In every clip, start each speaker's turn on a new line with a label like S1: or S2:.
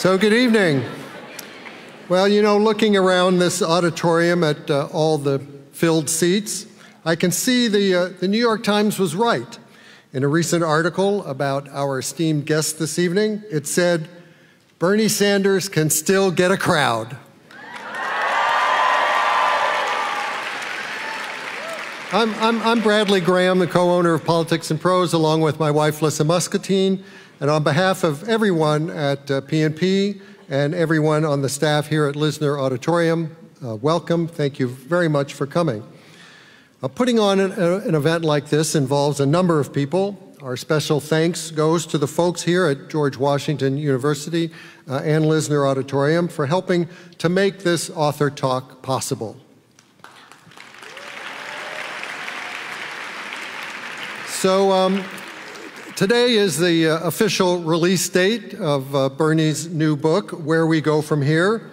S1: So good evening. Well, you know, looking around this auditorium at all the filled seats, I can see the New York Times was right. In a recent article about our esteemed guest this evening, it said, Bernie Sanders can still get a crowd. I'm Bradley Graham, the co-owner of Politics and Prose, along with my wife, Lissa Muscatine. And on behalf of everyone at PNP and everyone on the staff here at Lisner Auditorium, welcome. Thank you very much for coming. Putting on an event like this involves a number of people. Our special thanks goes to the folks here at George Washington University and Lisner Auditorium for helping to make this author talk possible. So today is the official release date of Bernie's new book, Where We Go From Here.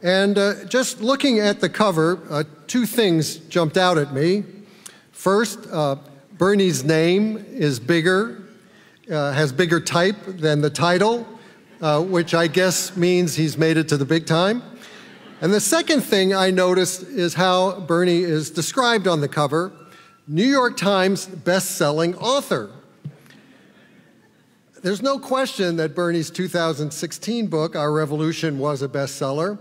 S1: And just looking at the cover, two things jumped out at me. First, Bernie's name is bigger, has bigger type than the title, which I guess means he's made it to the big time. And the second thing I noticed is how Bernie is described on the cover, New York Times best-selling author. There's no question that Bernie's 2016 book, Our Revolution, was a bestseller,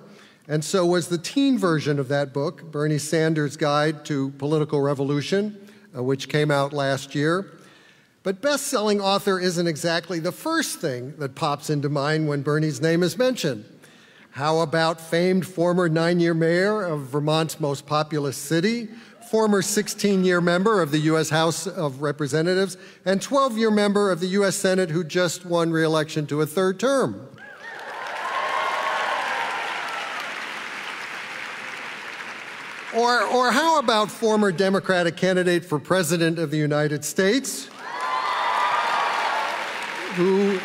S1: and so was the teen version of that book, Bernie Sanders' Guide to Political Revolution, which came out last year. But best-selling author isn't exactly the first thing that pops into mind when Bernie's name is mentioned. How about famed former 9-year mayor of Vermont's most populous city, former 16-year member of the U.S. House of Representatives, and 12-year member of the U.S. Senate who just won re-election to a third term? Or how about former Democratic candidate for President of the United States, who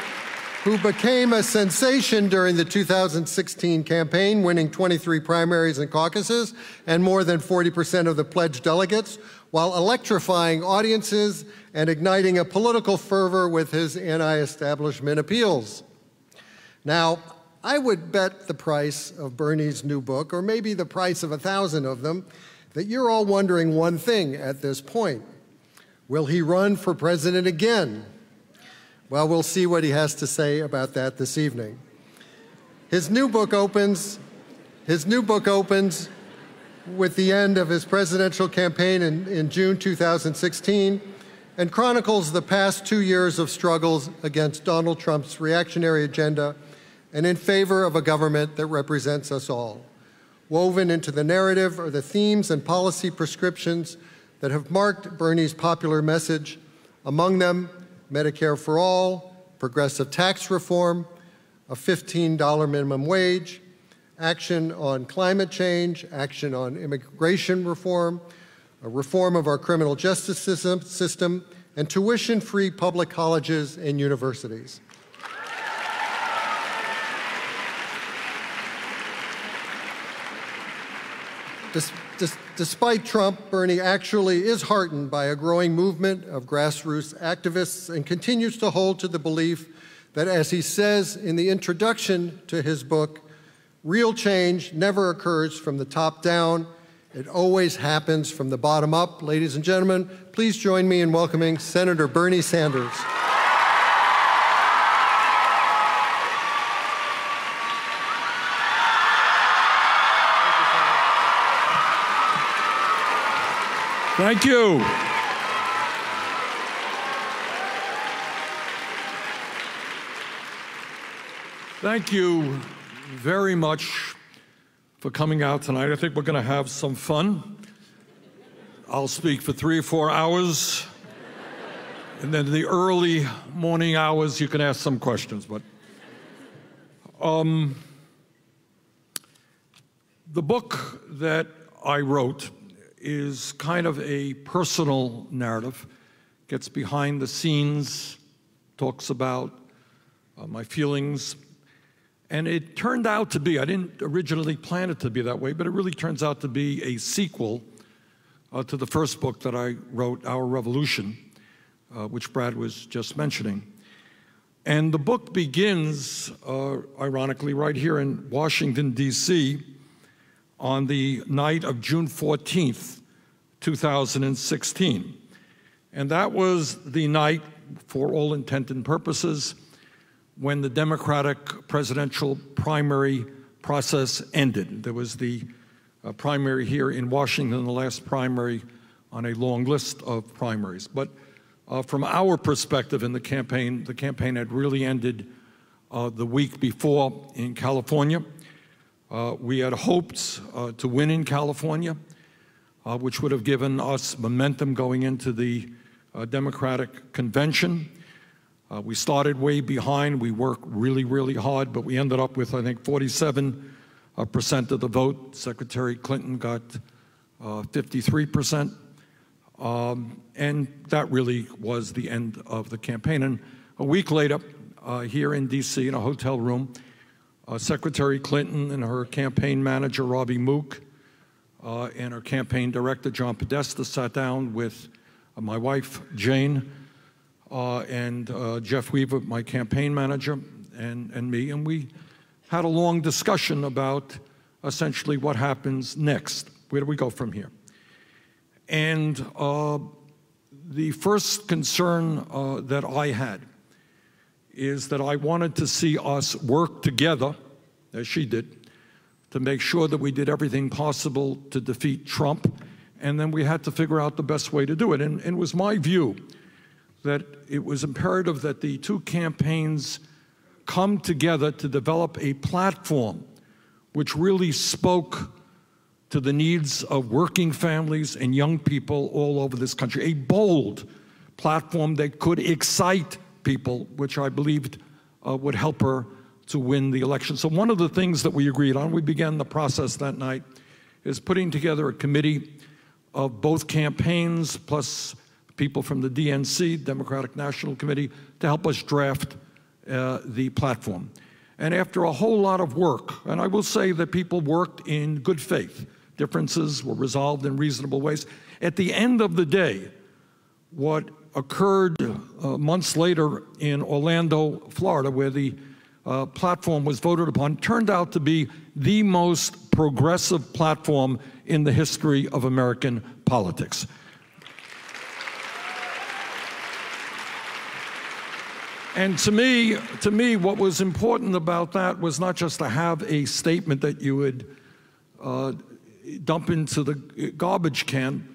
S1: became a sensation during the 2016 campaign, winning 23 primaries and caucuses and more than 40% of the pledged delegates, while electrifying audiences and igniting a political fervor with his anti-establishment appeals. Now, I would bet the price of Bernie's new book, or maybe the price of 1,000 of them, that you're all wondering one thing at this point. Will he run for president again? Well, we'll see what he has to say about that this evening. His new book opens with the end of his presidential campaign in June 2016 and chronicles the past 2 years of struggles against Donald Trump's reactionary agenda and in favor of a government that represents us all. Woven into the narrative are the themes and policy prescriptions that have marked Bernie's popular message, among them Medicare for all, progressive tax reform, a $15 minimum wage, action on climate change, action on immigration reform, a reform of our criminal justice system, and tuition-free public colleges and universities. Despite Trump, Bernie actually is heartened by a growing movement of grassroots activists and continues to hold to the belief that, as he says in the introduction to his book, real change never occurs from the top down. It always happens from the bottom up. Ladies and gentlemen, please join me in welcoming Senator Bernie Sanders.
S2: Thank you. Thank you very much for coming out tonight. I think we're going to have some fun. I'll speak for 3 or 4 hours, and then in the early morning hours you can ask some questions. But the book that I wrote is kind of a personal narrative, gets behind the scenes, talks about my feelings, and it turned out to be, I didn't originally plan it to be that way, but it really turns out to be a sequel to the first book that I wrote, Our Revolution, which Brad was just mentioning. And the book begins, ironically, right here in Washington, D.C., on the night of June 14th, 2016. And that was the night, for all intent and purposes, when the Democratic presidential primary process ended. There was the primary here in Washington, the last primary on a long list of primaries. But from our perspective in the campaign had really ended the week before in California. We had hoped to win in California, which would have given us momentum going into the Democratic convention. We started way behind. We worked really, really hard, but we ended up with, I think, 47% of the vote. Secretary Clinton got 53%. And that really was the end of the campaign. And a week later, here in D.C., in a hotel room, Secretary Clinton and her campaign manager, Robbie Mook, and her campaign director, John Podesta, sat down with my wife, Jane, and Jeff Weaver, my campaign manager, and me, and we had a long discussion about essentially what happens next. Where do we go from here? And the first concern that I had is that I wanted to see us work together, as she did, to make sure that we did everything possible to defeat Trump, and then we had to figure out the best way to do it. And it was my view that it was imperative that the two campaigns come together to develop a platform which really spoke to the needs of working families and young people all over this country, a bold platform that could excite people, which I believed would help her to win the election. So one of the things that we agreed on, we began the process that night, is putting together a committee of both campaigns plus people from the DNC, Democratic National Committee, to help us draft the platform. And after a whole lot of work, and I will say that people worked in good faith, differences were resolved in reasonable ways. At the end of the day, what occurred months later in Orlando, Florida, where the platform was voted upon, turned out to be the most progressive platform in the history of American politics. And to me, what was important about that was not just to have a statement that you would dump into the garbage can,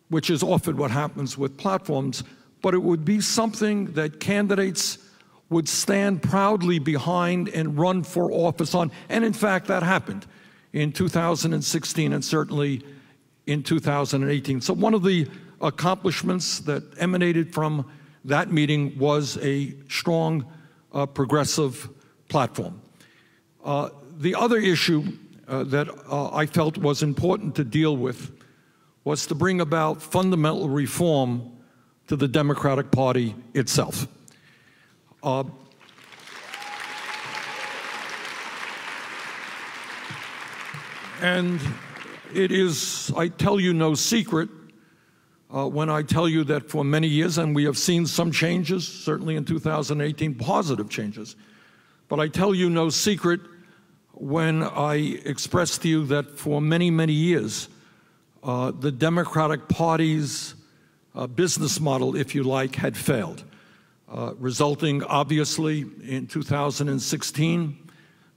S2: which is often what happens with platforms, but it would be something that candidates would stand proudly behind and run for office on. And in fact, that happened in 2016 and certainly in 2018. So one of the accomplishments that emanated from that meeting was a strong progressive platform. The other issue that I felt was important to deal with was to bring about fundamental reform to the Democratic Party itself. And it is, I tell you, no secret when I tell you that for many years, and we have seen some changes, certainly in 2018, positive changes, but I tell you no secret when I express to you that for many, many years, the Democratic Party's business model, if you like, had failed, resulting obviously in 2016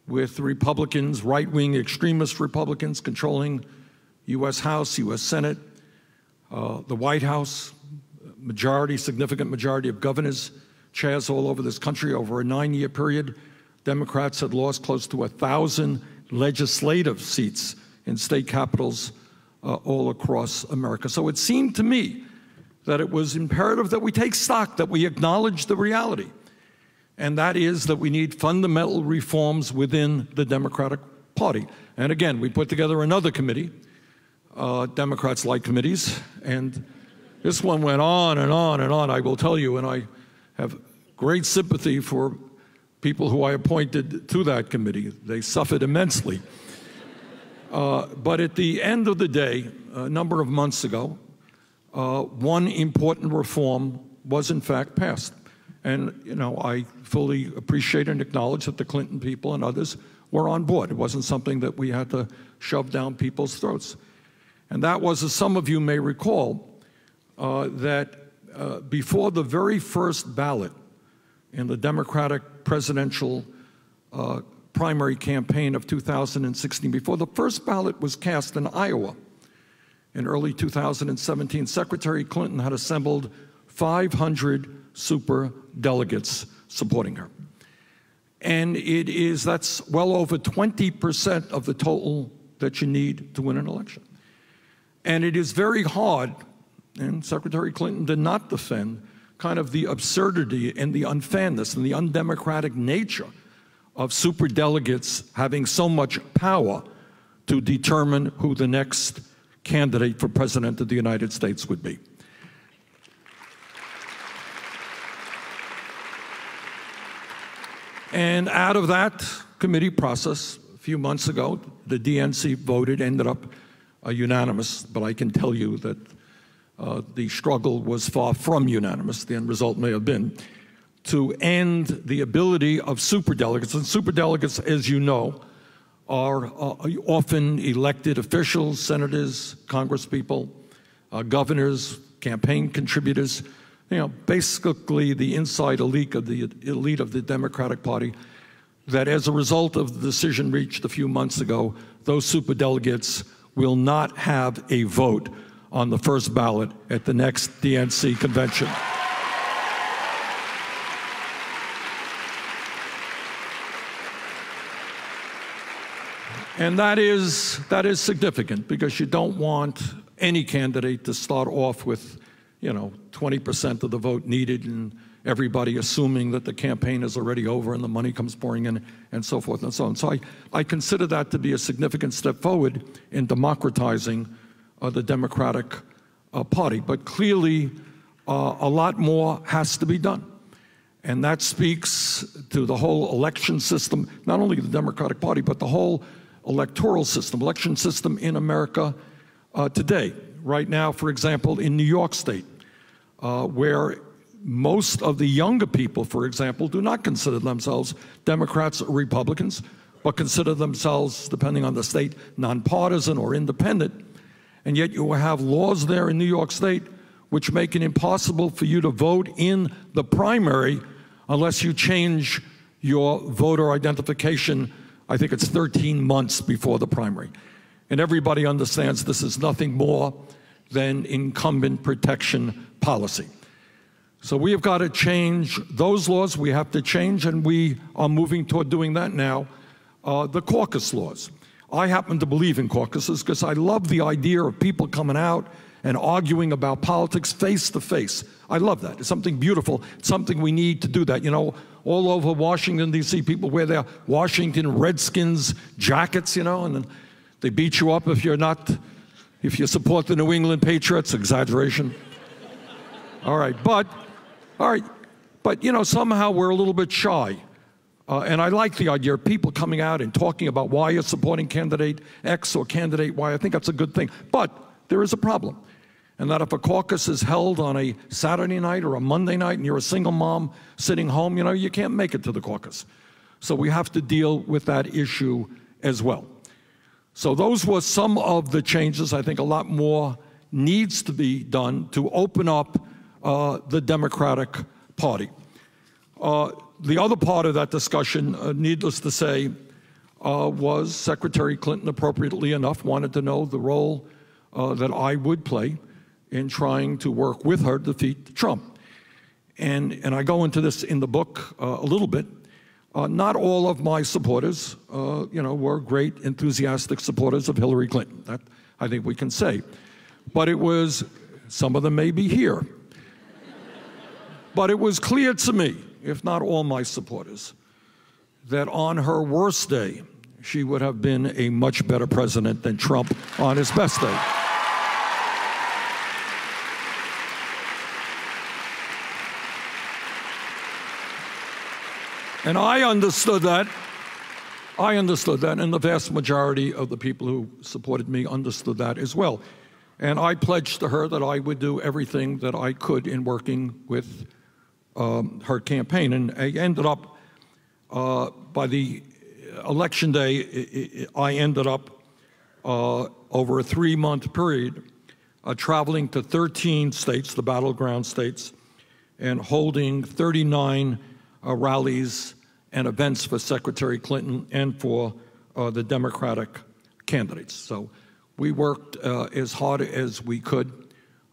S2: with the Republicans, right-wing extremist Republicans controlling U.S. House, U.S. Senate, the White House, significant majority of governors, chairs all over this country. Over a 9-year period, Democrats had lost close to 1,000 legislative seats in state capitals all across America. So it seemed to me that it was imperative that we take stock, that we acknowledge the reality, and that is that we need fundamental reforms within the Democratic Party. And again, we put together another committee. Democrats like committees, and this one went on and on and on, I will tell you, and I have great sympathy for people who I appointed to that committee. They suffered immensely. But at the end of the day, a number of months ago, one important reform was in fact passed, And, you know, I fully appreciate and acknowledge that the Clinton people and others were on board. It wasn't something that we had to shove down people's throats. And that was, as some of you may recall, before the very first ballot in the Democratic presidential primary campaign of 2016, before the first ballot was cast in Iowa in early 2017, Secretary Clinton had assembled 500 super delegates supporting her. And that's well over 20% of the total that you need to win an election. And it is very hard, and Secretary Clinton did not defend kind of the absurdity and the unfairness and the undemocratic nature of superdelegates having so much power to determine who the next candidate for president of the United States would be. And out of that committee process, a few months ago, the DNC voted, ended up unanimous, but I can tell you that the struggle was far from unanimous. The end result may have been to end the ability of superdelegates. And superdelegates, as you know, are often elected officials, senators, congresspeople, governors, campaign contributors, you know, basically the inside elite of the Democratic Party, that as a result of the decision reached a few months ago, those superdelegates will not have a vote on the first ballot at the next DNC convention. And that is significant, because you don't want any candidate to start off with, you know, 20% of the vote needed and everybody assuming that the campaign is already over and the money comes pouring in and so forth and so on. So I consider that to be a significant step forward in democratizing the Democratic Party. But clearly, a lot more has to be done. And that speaks to the whole election system, not only the Democratic Party, but the whole electoral system, election system in America today. Right now, for example, in New York State, where most of the younger people, for example, do not consider themselves Democrats or Republicans, but consider themselves, depending on the state, nonpartisan or independent. And yet you have laws there in New York State which make it impossible for you to vote in the primary unless you change your voter identification. I think it's 13 months before the primary. And everybody understands this is nothing more than incumbent protection policy. So we have got to change those laws. We have to change, and we are moving toward doing that now, the caucus laws. I happen to believe in caucuses because I love the idea of people coming out and arguing about politics face to face. I love that. It's something beautiful. It's something we need to do that. You know, all over Washington, D.C., people wear their Washington Redskins jackets, you know, and then they beat you up if you support the New England Patriots. Exaggeration. All right, but you know, somehow we're a little bit shy. And I like the idea of people coming out and talking about why you're supporting candidate X or candidate Y. I think that's a good thing. But there is a problem. And that if a caucus is held on a Saturday night or a Monday night and you're a single mom sitting home, you know, you can't make it to the caucus. So we have to deal with that issue as well. So those were some of the changes. I think a lot more needs to be done to open up the Democratic Party. The other part of that discussion, needless to say, was Secretary Clinton, appropriately enough, wanted to know the role that I would play in trying to work with her to defeat Trump. And I go into this in the book a little bit. Not all of my supporters, you know, were great, enthusiastic supporters of Hillary Clinton. That I think we can say. But it was, some of them may be here. But it was clear to me, if not all my supporters, that on her worst day, she would have been a much better president than Trump on his best day. And I understood that, and the vast majority of the people who supported me understood that as well. And I pledged to her that I would do everything that I could in working with her campaign. And I ended up, by the election day, I ended up over a 3-month period traveling to 13 states, the battleground states, and holding 39 rallies and events for Secretary Clinton and for the Democratic candidates. So we worked as hard as we could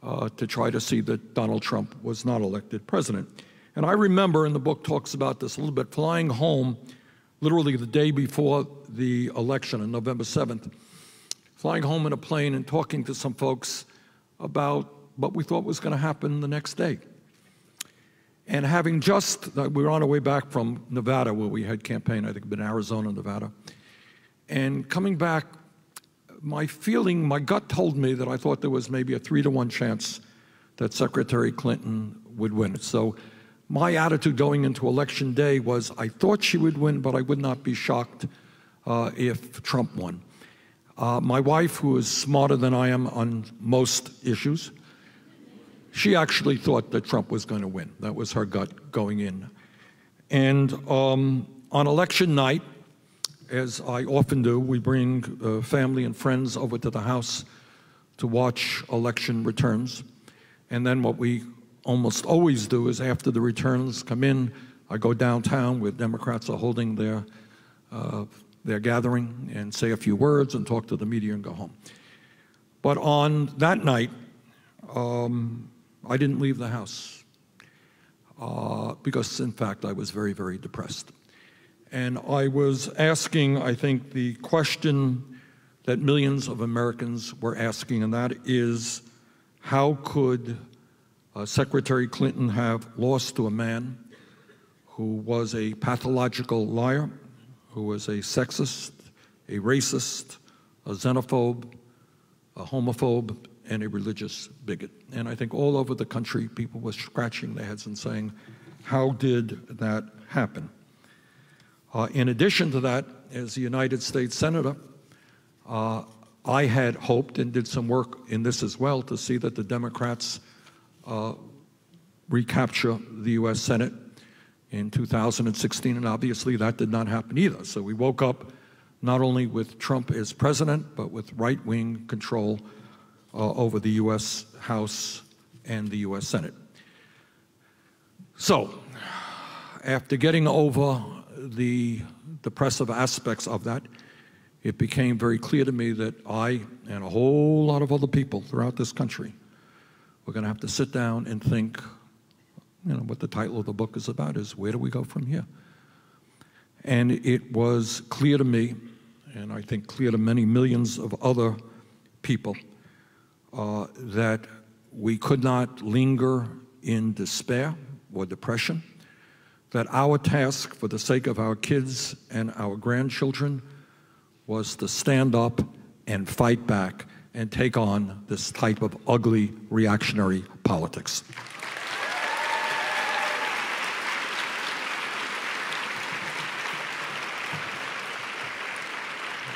S2: to try to see that Donald Trump was not elected president. And I remember, and the book talks about this a little bit, flying home literally the day before the election on November 7th, flying home in a plane and talking to some folks about what we thought was going to happen the next day. And having just, we were on our way back from Nevada where we had campaigned, I think it'd been Arizona, Nevada. And coming back, my feeling, my gut told me that I thought there was maybe a 3-to-1 chance that Secretary Clinton would win. So my attitude going into Election Day was I thought she would win, but I would not be shocked if Trump won. My wife, who is smarter than I am on most issues, she actually thought that Trump was going to win. That was her gut going in. And on election night, as I often do, we bring family and friends over to the house to watch election returns. And then what we almost always do is after the returns come in, I go downtown where Democrats are holding their gathering and say a few words and talk to the media and go home. But on that night, I didn't leave the house because, in fact, I was very, very depressed. And I was asking, I think, the question that millions of Americans were asking, and that is, how could Secretary Clinton have lost to a man who was a pathological liar, who was a sexist, a racist, a xenophobe, a homophobe, and a religious bigot? And I think all over the country, people were scratching their heads and saying, how did that happen? In addition to that, as a United States Senator, I had hoped and did some work in this as well to see that the Democrats recapture the U.S. Senate in 2016, and obviously that did not happen either. So we woke up not only with Trump as president, but with right-wing control over the U.S. House and the U.S. Senate. So after getting over the depressive aspects of that, it became very clear to me that I and a whole lot of other people throughout this country were going to have to sit down and think, you know, what the title of the book is about is, where do we go from here? And it was clear to me, and I think clear to many millions of other people, that we could not linger in despair or depression, that our task for the sake of our kids and our grandchildren was to stand up and fight back and take on this type of ugly reactionary politics.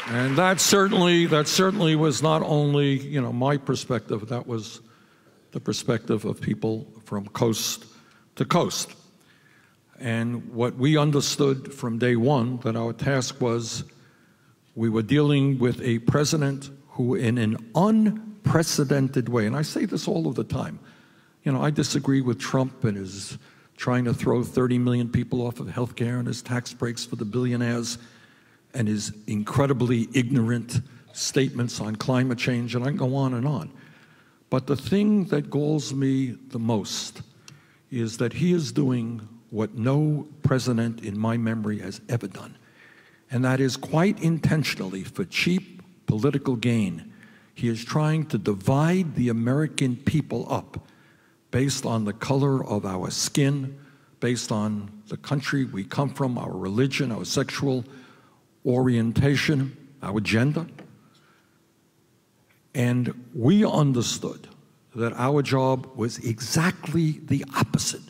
S2: And that certainly was not only, you know, my perspective, that was the perspective of people from coast to coast. And what we understood from day one, that our task was, we were dealing with a president who, in an unprecedented way, and I say this all of the time, you know, I disagree with Trump and his trying to throw 30 million people off of health care and his tax breaks for the billionaires and his incredibly ignorant statements on climate change, and I can go on and on. But the thing that galls me the most is that he is doing what no president in my memory has ever done. And that is, quite intentionally, for cheap political gain, he is trying to divide the American people up based on the color of our skin, based on the country we come from, our religion, our sexual orientation, our gender. And we understood that our job was exactly the opposite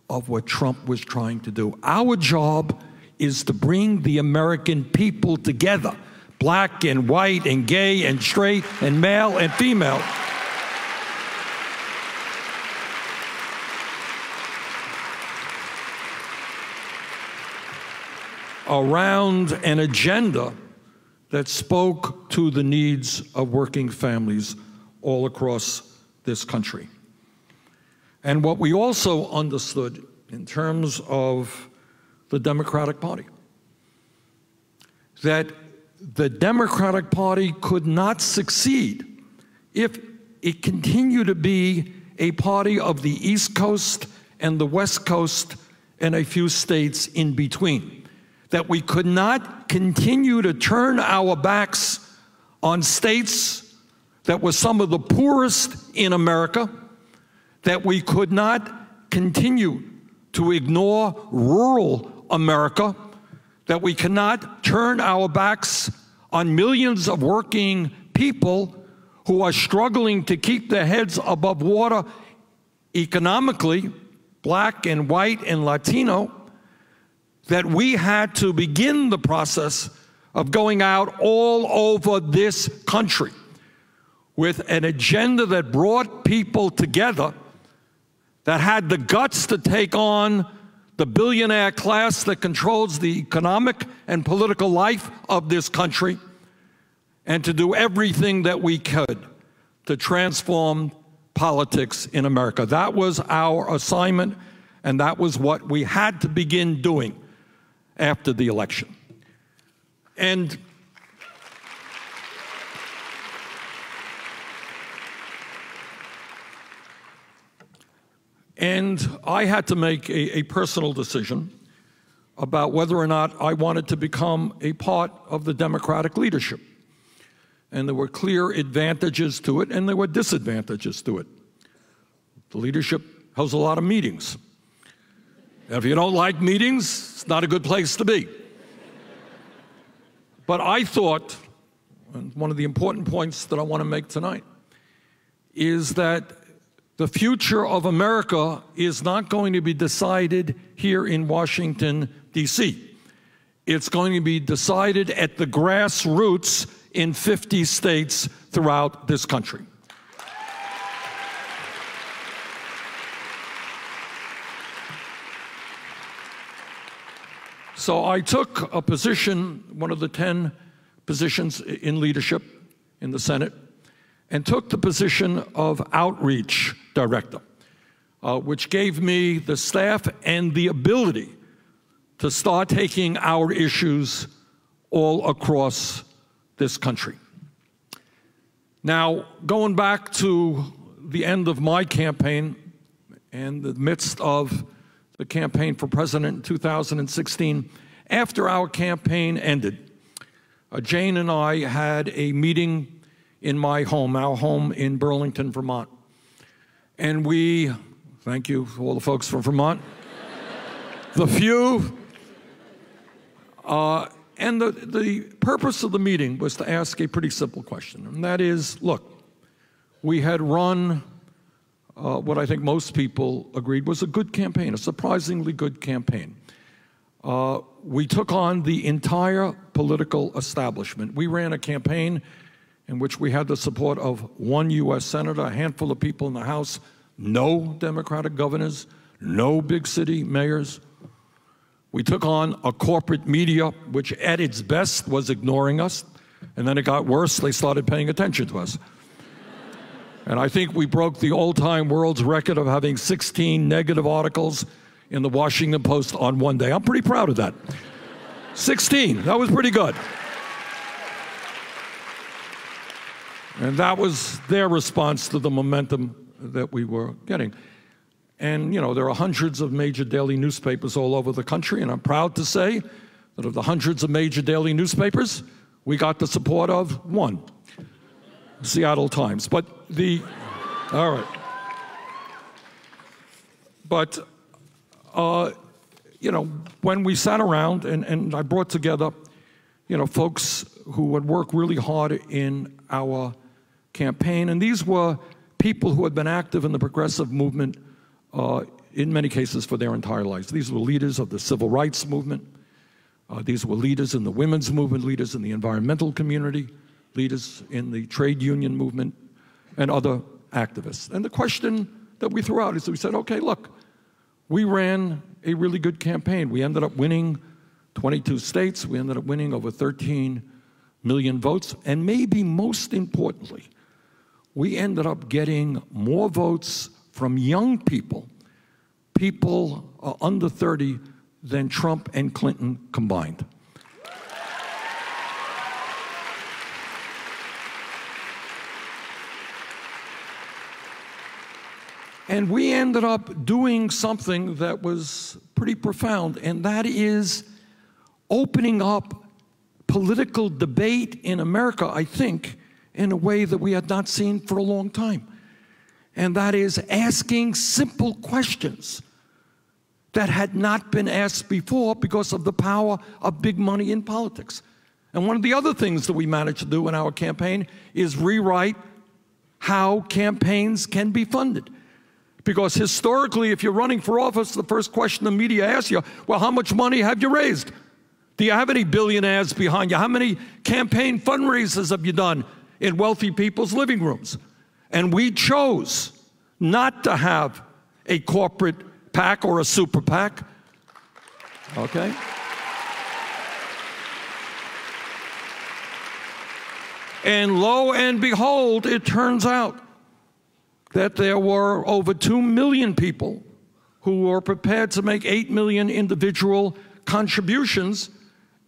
S2: of what Trump was trying to do. Our job is to bring the American people together, black and white and gay and straight and male and female. around an agenda that spoke to the needs of working families all across this country. And what we also understood in terms of the Democratic Party, that the Democratic Party could not succeed if it continued to be a party of the East Coast and the West Coast and a few states in between. That we could not continue to turn our backs on states that were some of the poorest in America, that we could not continue to ignore rural America, that we cannot turn our backs on millions of working people who are struggling to keep their heads above water economically, black and white and Latino, that we had to begin the process of going out all over this country with an agenda that brought people together, that had the guts to take on the billionaire class that controls the economic and political life of this country, and to do everything that we could to transform politics in America. That was our assignment, and that was what we had to begin doing after the election. And I had to make a personal decision about whether or not I wanted to become a part of the Democratic leadership. And there were clear advantages to it, and there were disadvantages to it. The leadership has a lot of meetings. If you don't like meetings, it's not a good place to be. But I thought, and one of the important points that I want to make tonight, is that the future of America is not going to be decided here in Washington, D.C. It's going to be decided at the grassroots in 50 states throughout this country. So I took a position, one of the 10 positions in leadership in the Senate, and took the position of outreach director, which gave me the staff and the ability to start taking our issues all across this country. Now, going back to the end of my campaign and the midst of the campaign for president in 2016, after our campaign ended, Jane and I had a meeting in my home, our home in Burlington, Vermont. And we, thank you to all the folks from Vermont, the few, and the purpose of the meeting was to ask a pretty simple question, and that is, look, we had run what I think most people agreed was a good campaign, a surprisingly good campaign. We took on the entire political establishment. We ran a campaign in which we had the support of one U.S. senator, a handful of people in the House, no Democratic governors, no big city mayors. We took on a corporate media, which at its best was ignoring us, and then it got worse. They started paying attention to us. And I think we broke the all-time world's record of having 16 negative articles in the Washington Post on one day. I'm pretty proud of that. 16, that was pretty good. And that was their response to the momentum that we were getting. And, you know, there are hundreds of major daily newspapers all over the country, and I'm proud to say that of the hundreds of major daily newspapers, we got the support of one, Seattle Times. But all right. But, you know, when we sat around and I brought together, you know, folks who would work really hard in our campaign, and these were people who had been active in the progressive movement in many cases for their entire lives. These were leaders of the civil rights movement. These were leaders in the women's movement, leaders in the environmental community, leaders in the trade union movement, and other activists. And the question that we threw out is we said, okay, look, we ran a really good campaign. We ended up winning 22 states. We ended up winning over 13 million votes. And maybe most importantly, we ended up getting more votes from young people, people under 30, than Trump and Clinton combined. And we ended up doing something that was pretty profound, and that is opening up political debate in America, I think, in a way that we had not seen for a long time. And that is asking simple questions that had not been asked before because of the power of big money in politics. And one of the other things that we managed to do in our campaign is rewrite how campaigns can be funded. Because historically, if you're running for office, the first question the media asks you, well, how much money have you raised? Do you have any billionaires behind you? How many campaign fundraisers have you done in wealthy people's living rooms? And we chose not to have a corporate PAC or a super PAC, okay? And lo and behold, it turns out that there were over 2 million people who were prepared to make 8 million individual contributions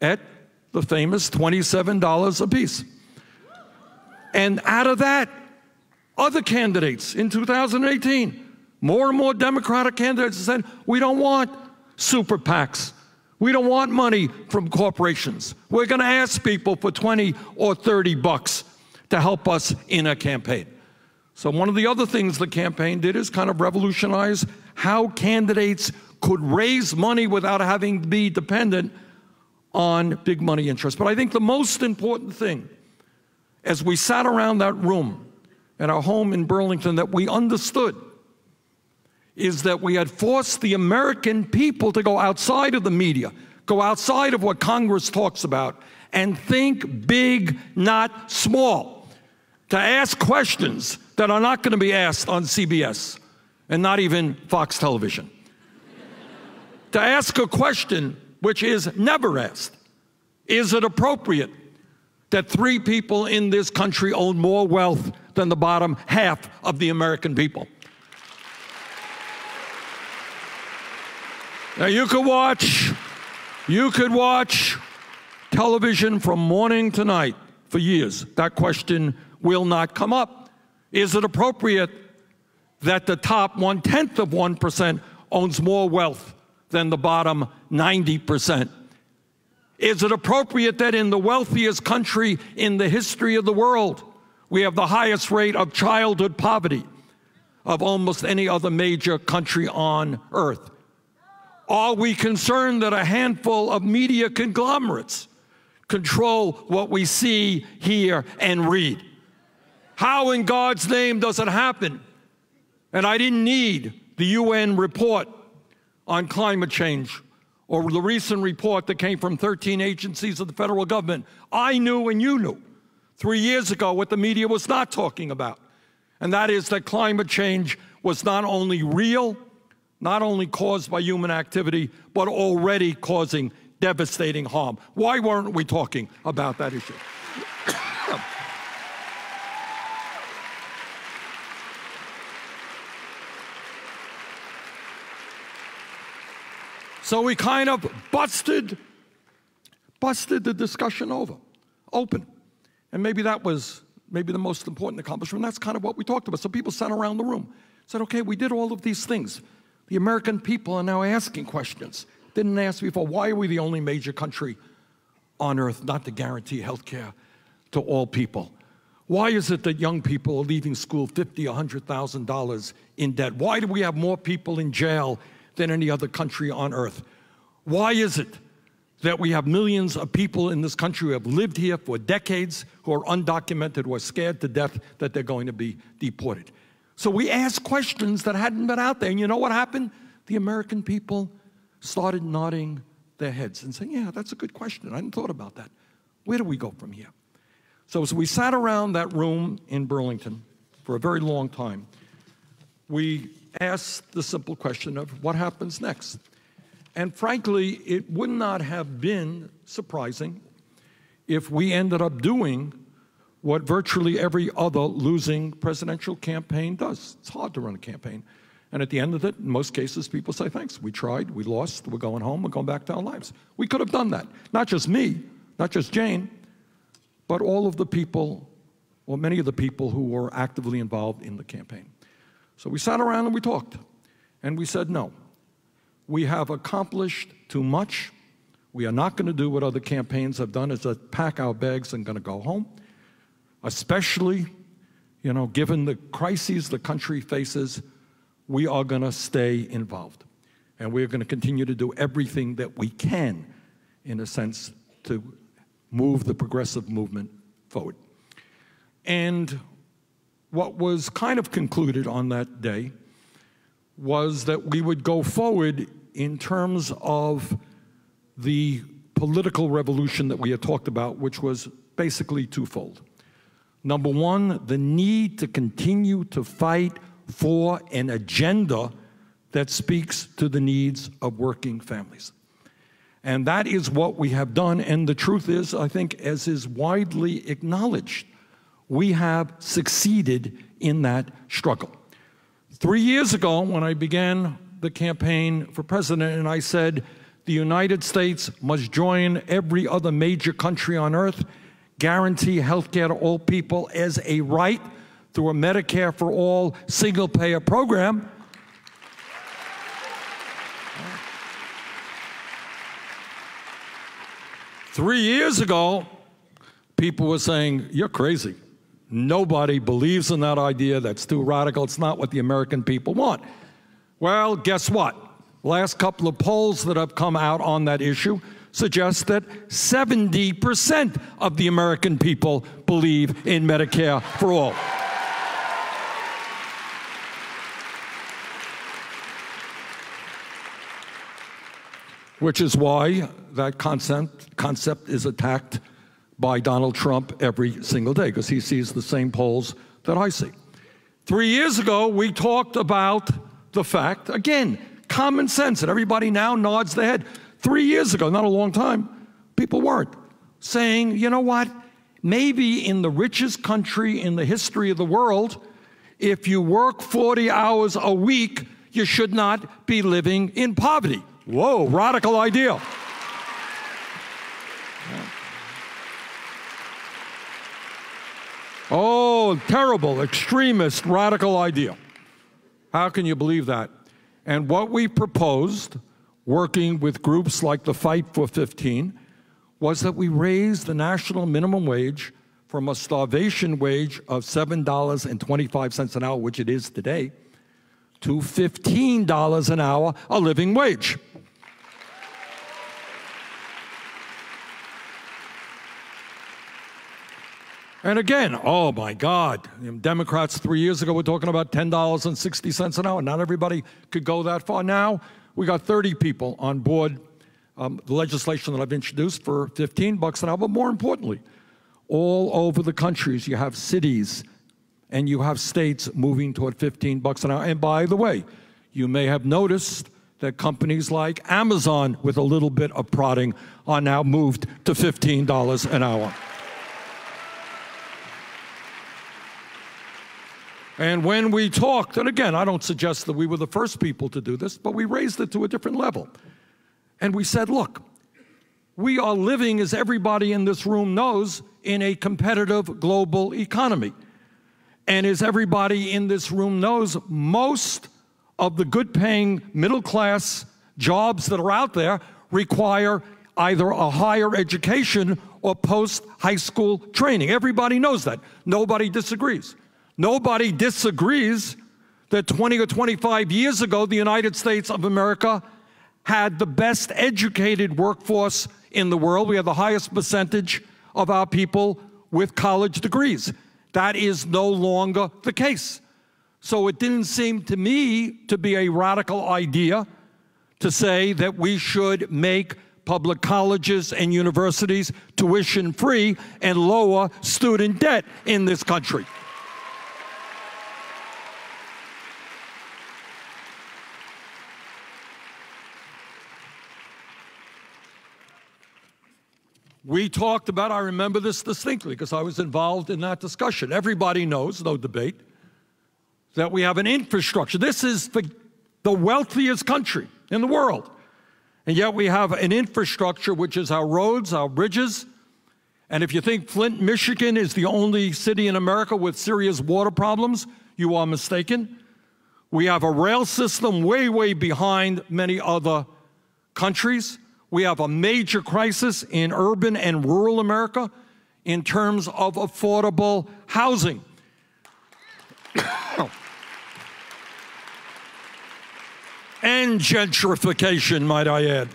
S2: at the famous $27 apiece. And out of that, other candidates in 2018, more and more Democratic candidates said, we don't want super PACs. We don't want money from corporations. We're going to ask people for 20 or 30 bucks to help us in a campaign. So one of the other things the campaign did is kind of revolutionize how candidates could raise money without having to be dependent on big money interests. But I think the most important thing, as we sat around that room at our home in Burlington, that we understood is that we had forced the American people to go outside of the media, go outside of what Congress talks about, and think big, not small, to ask questions that are not going to be asked on CBS and not even Fox Television. To ask a question which is never asked. Is it appropriate that 3 people in this country own more wealth than the bottom half of the American people? Now you could watch television from morning to night for years. That question will not come up. Is it appropriate that the top 1/10 of 1% owns more wealth than the bottom 90%? Is it appropriate that in the wealthiest country in the history of the world, we have the highest rate of childhood poverty of almost any other major country on earth? Are we concerned that a handful of media conglomerates control what we see, hear, and read? How in God's name does it happen? And I didn't need the UN report on climate change or the recent report that came from 13 agencies of the federal government. I knew and you knew 3 years ago what the media was not talking about. And that is that climate change was not only real, not only caused by human activity, but already causing devastating harm. Why weren't we talking about that issue? So we kind of busted the discussion open. And maybe that was the most important accomplishment. That's kind of what we talked about. So people sat around the room, said, okay, we did all of these things. The American people are now asking questions. Didn't ask before, why are we the only major country on earth not to guarantee health care to all people? Why is it that young people are leaving school $50,000 or $100,000 in debt? Why do we have more people in jail than any other country on earth? Why is it that we have millions of people in this country who have lived here for decades, who are undocumented, who are scared to death that they're going to be deported? So we asked questions that hadn't been out there. And you know what happened? The American people started nodding their heads and saying, yeah, that's a good question. I hadn't thought about that. Where do we go from here? So as we sat around that room in Burlington for a very long time, we asked the simple question of what happens next. And frankly, it would not have been surprising if we ended up doing what virtually every other losing presidential campaign does. It's hard to run a campaign. And at the end of it, in most cases, people say, thanks, we tried, we lost, we're going home, we're going back to our lives. We could have done that. Not just me, not just Jane, but all of the people, or many of the people who were actively involved in the campaign. So we sat around and we talked, and we said, no, we have accomplished too much. We are not going to do what other campaigns have done, is to pack our bags and going to go home, especially, given the crises the country faces. We are going to stay involved, and we're going to continue to do everything that we can, in a sense, to move the progressive movement forward. And what was kind of concluded on that day was that we would go forward in terms of the political revolution that we had talked about, which was basically twofold. Number one, the need to continue to fight for an agenda that speaks to the needs of working families. And that is what we have done, and the truth is, I think, as is widely acknowledged, we have succeeded in that struggle. 3 years ago, when I began the campaign for president, and I said, the United States must join every other major country on earth, guarantee health care to all people as a right through a Medicare for all single-payer program. Three years ago, people were saying, you're crazy. Nobody believes in that idea. That's too radical. It's not what the American people want. Well, guess what? Last couple of polls that have come out on that issue suggest that 70% of the American people believe in Medicare for all. Which is why that concept is attacked by Donald Trump every single day, because he sees the same polls that I see. 3 years ago, we talked about the fact, again, common sense, and everybody now nods their head. 3 years ago, not a long time, people weren't saying, you know what, maybe in the richest country in the history of the world, if you work 40 hours a week, you should not be living in poverty. Whoa, radical idea. Oh, terrible, extremist, radical idea. How can you believe that? And what we proposed, working with groups like the Fight for 15, was that we raise the national minimum wage from a starvation wage of $7.25 an hour, which it is today, to $15 an hour, a living wage. And again, oh my God, Democrats 3 years ago were talking about $10.60 an hour. Not everybody could go that far. Now, we got 30 people on board the legislation that I've introduced for $15 an hour. But more importantly, all over the countries, you have cities and you have states moving toward $15 an hour. And by the way, you may have noticed that companies like Amazon, with a little bit of prodding, are now moved to $15 an hour. And when we talked, and again, I don't suggest that we were the first people to do this, but we raised it to a different level. And we said, look, we are living, as everybody in this room knows, in a competitive global economy. And as everybody in this room knows, most of the good-paying middle-class jobs that are out there require either a higher education or post-high school training. Everybody knows that. Nobody disagrees. Nobody disagrees that 20 or 25 years ago, the United States of America had the best educated workforce in the world. We have the highest percentage of our people with college degrees. That is no longer the case. So it didn't seem to me to be a radical idea to say that we should make public colleges and universities tuition-free and lower student debt in this country. we talked about, I remember this distinctly because I was involved in that discussion. Everybody knows, no debate, that we have an infrastructure. This is the wealthiest country in the world. And yet we have an infrastructure, which is our roads, our bridges. And if you think Flint, Michigan is the only city in America with serious water problems, you are mistaken. We have a rail system way, way behind many other countries. We have a major crisis in urban and rural America in terms of affordable housing. And gentrification, might I add.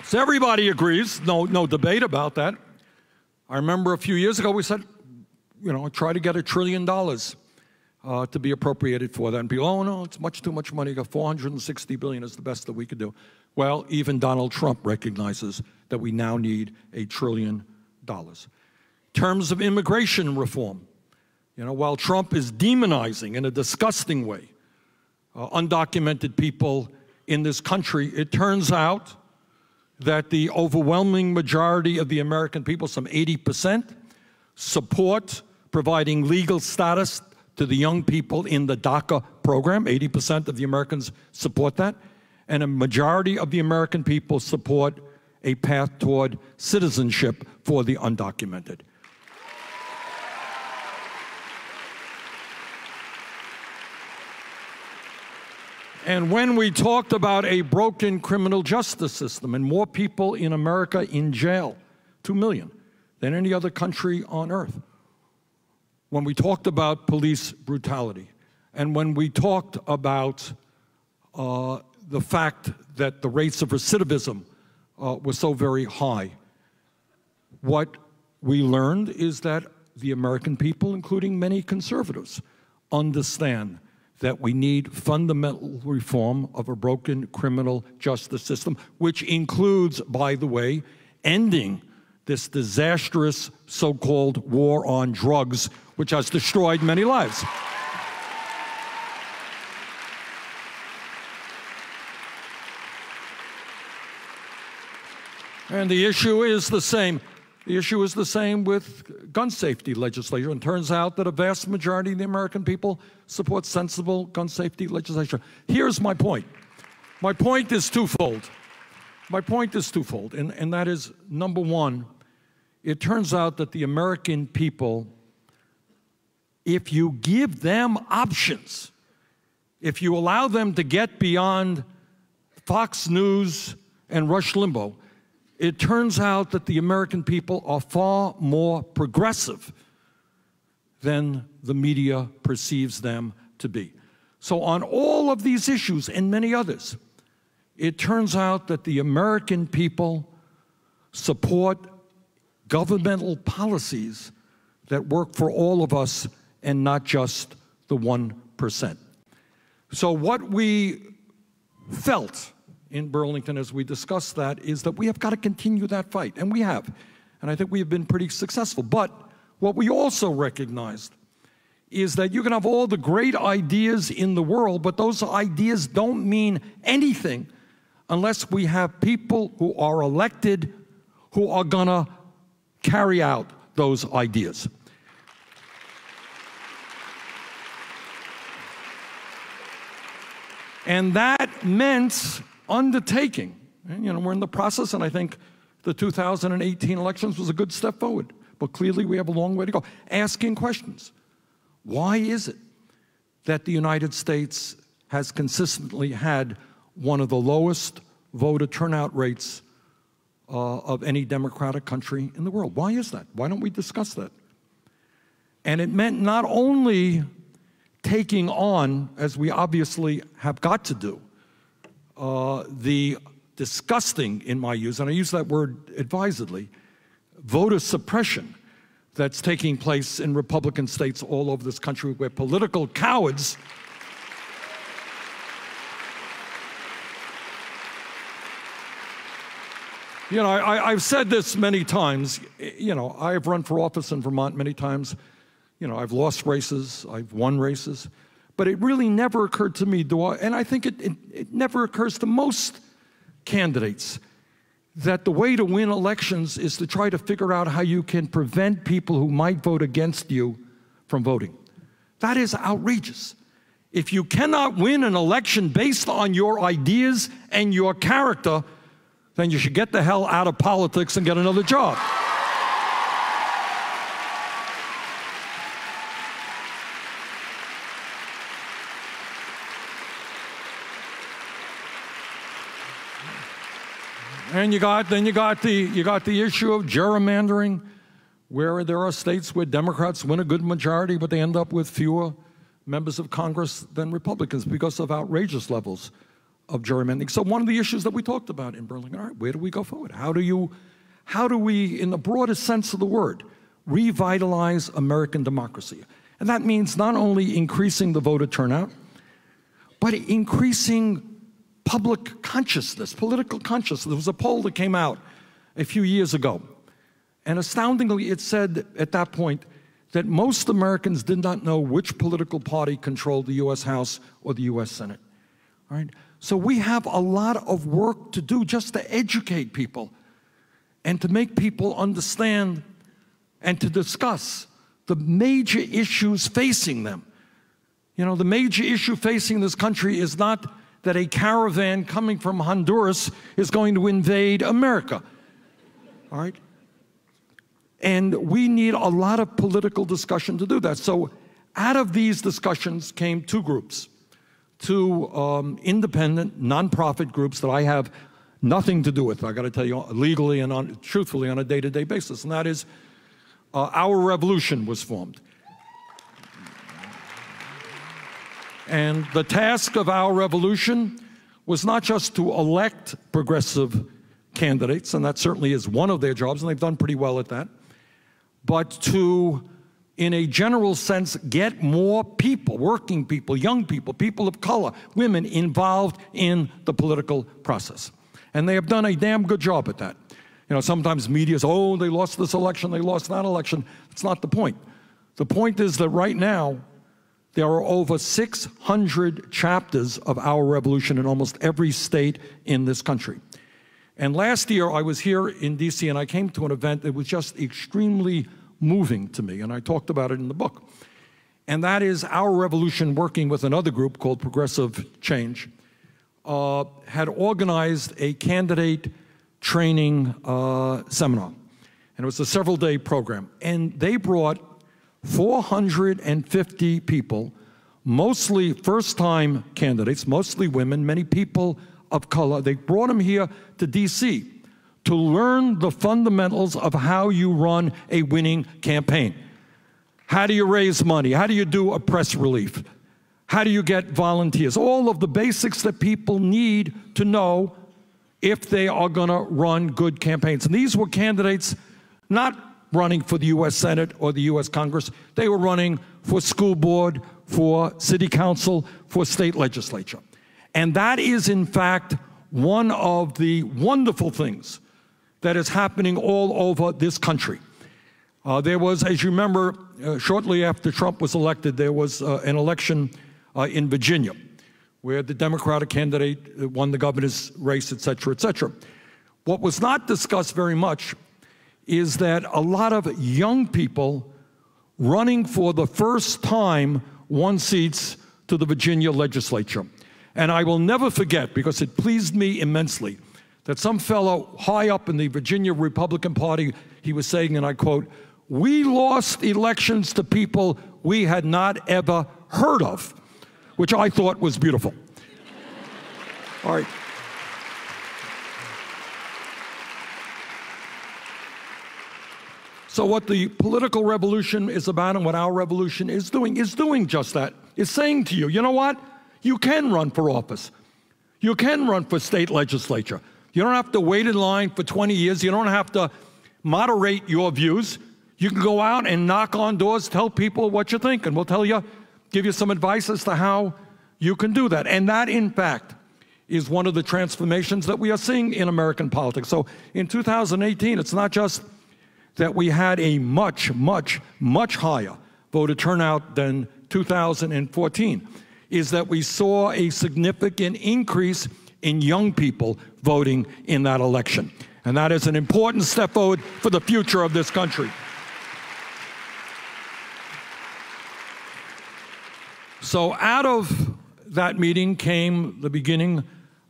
S2: So everybody agrees, no debate about that. I remember a few years ago we said, try to get $1 trillion to be appropriated for that. And people, oh no, it's much too much money. $460 billion is the best that we could do. Well, even Donald Trump recognizes that we now need $1 trillion. In terms of immigration reform, while Trump is demonizing in a disgusting way undocumented people in this country, it turns out that the overwhelming majority of the American people, some 80%, support providing legal status to the young people in the DACA program. 80% of the Americans support that. And a majority of the American people support a path toward citizenship for the undocumented. And when we talked about a broken criminal justice system and more people in America in jail, 2 million, than any other country on earth, when we talked about police brutality, and when we talked about the fact that the rates of recidivism were so very high, what we learned is that the American people, including many conservatives, understand that we need fundamental reform of a broken criminal justice system, which includes, by the way, ending this disastrous so-called war on drugs, which has destroyed many lives. And the issue is the same. The issue is the same with gun safety legislation. It turns out that a vast majority of the American people support sensible gun safety legislation. Here's my point. My point is twofold. My point is twofold, and that is, number one, it turns out that the American people, if you give them options, if you allow them to get beyond Fox News and Rush Limbaugh, it turns out that the American people are far more progressive than the media perceives them to be. So on all of these issues and many others, it turns out that the American people support governmental policies that work for all of us and not just the 1%. So what we felt in Burlington as we discussed that is that we have got to continue that fight, and we have. And I think we have been pretty successful. But what we also recognized is that you can have all the great ideas in the world, but those ideas don't mean anything unless we have people who are elected who are going to carry out those ideas. And that meant undertaking. And we're in the process, and I think the 2018 elections was a good step forward. But clearly we have a long way to go. Asking questions. Why is it that the United States has consistently had one of the lowest voter turnout rates of any democratic country in the world? Why is that? Why don't we discuss that? And it meant not only taking on, as we obviously have got to do, the disgusting, in my use, and I use that word advisedly, voter suppression that's taking place in Republican states all over this country where political cowards I've said this many times. I've run for office in Vermont many times. I've lost races, I've won races. But it really never occurred to me, and I think it never occurs to most candidates, that the way to win elections is to try to figure out how you can prevent people who might vote against you from voting. That is outrageous. If you cannot win an election based on your ideas and your character, then you should get the hell out of politics and get another job. And you got the issue of gerrymandering, where there are states where Democrats win a good majority, but they end up with fewer members of Congress than Republicans because of outrageous levels of gerrymandering. So one of the issues that we talked about in Burlington, all right, where do we go forward? How do we, in the broadest sense of the word, revitalize American democracy? And that means not only increasing the voter turnout, but increasing public consciousness, political consciousness. There was a poll that came out a few years ago, and astoundingly, it said at that point that most Americans did not know which political party controlled the U.S. House or the U.S. Senate. All right? So we have a lot of work to do just to educate people and to make people understand and to discuss the major issues facing them. You know, the major issue facing this country is not that a caravan coming from Honduras is going to invade America. All right? And we need a lot of political discussion to do that. So out of these discussions came two groups, two independent, nonprofit groups that I have nothing to do with, I got to tell you, legally and truthfully on a day-to-day basis, and that is Our Revolution was formed. And the task of Our Revolution was not just to elect progressive candidates, and that certainly is one of their jobs, and they've done pretty well at that, but to, in a general sense, get more people, working people, young people, people of color, women involved in the political process. And they have done a damn good job at that. You know, sometimes media says, oh, they lost this election, they lost that election. That's not the point. The point is that right now, there are over 600 chapters of Our Revolution in almost every state in this country. And last year, I was here in D.C., and I came to an event that was just extremely moving to me, and I talked about it in the book. And that is Our Revolution, working with another group called Progressive Change, had organized a candidate training seminar. And it was a several-day program. And they brought 450 people, mostly first-time candidates, mostly women, many people of color. They brought them here to D.C. to learn the fundamentals of how you run a winning campaign. How do you raise money? How do you do a press relief? How do you get volunteers? All of the basics that people need to know if they are going to run good campaigns. And these were candidates not running for the U.S. Senate or the U.S. Congress. They were running for school board, for city council, for state legislature. And that is, in fact, one of the wonderful things that is happening all over this country. There was, as you remember, shortly after Trump was elected, there was an election in Virginia where the Democratic candidate won the governor's race, et cetera, et cetera. What was not discussed very much is that a lot of young people running for the first time won seats to the Virginia legislature. And I will never forget, because it pleased me immensely, that some fellow high up in the Virginia Republican Party, he was saying, and I quote, "We lost elections to people we had not ever heard of," which I thought was beautiful. All right. So what the political revolution is about and what Our Revolution is doing just that. It's saying to you, you know what? You can run for office. You can run for state legislature. You don't have to wait in line for 20 years. You don't have to moderate your views. You can go out and knock on doors, tell people what you think, and we'll tell you, give you some advice as to how you can do that. And that, in fact, is one of the transformations that we are seeing in American politics. So in 2018, it's not just that we had a much, much, much higher voter turnout than 2014. is that we saw a significant increase in young people voting in that election. And that is an important step forward for the future of this country. So out of that meeting came the beginning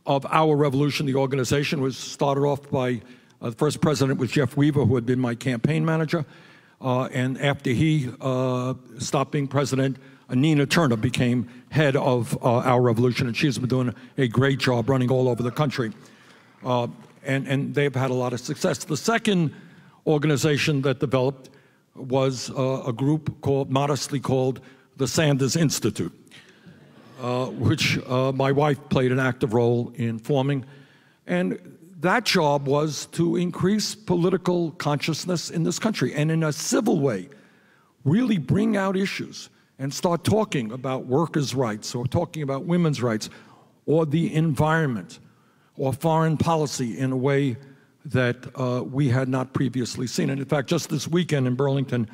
S2: of our revolution. The organization was started off by the first president was Jeff Weaver, who had been my campaign manager. And after he stopped being president, Nina Turner became head of our revolution, and she's been doing a great job running all over the country. And they've had a lot of success. The second organization that developed was a group modestly called the Sanders Institute, which my wife played an active role in forming. And that job was to increase political consciousness in this country, and in a civil way, really bring out issues and start talking about workers' rights, or talking about women's rights, or the environment, or foreign policy in a way that we had not previously seen. And in fact, just this weekend in Burlington,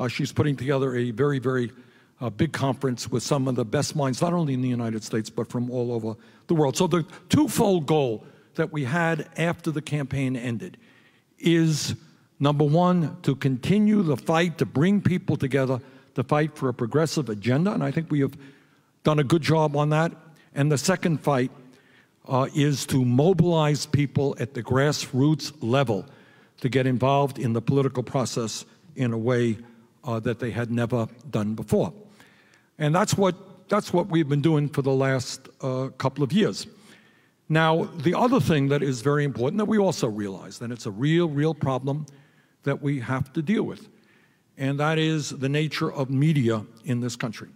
S2: she's putting together a very, very big conference with some of the best minds, not only in the United States, but from all over the world. So the twofold goal that we had after the campaign ended is, number one, to continue the fight to bring people together, to fight for a progressive agenda, and I think we have done a good job on that. And the second fight is to mobilize people at the grassroots level to get involved in the political process in a way that they had never done before. And that's what we've been doing for the last couple of years. Now, the other thing that is very important that we also realize, and it's a real problem that we have to deal with, and that is the nature of media in this country.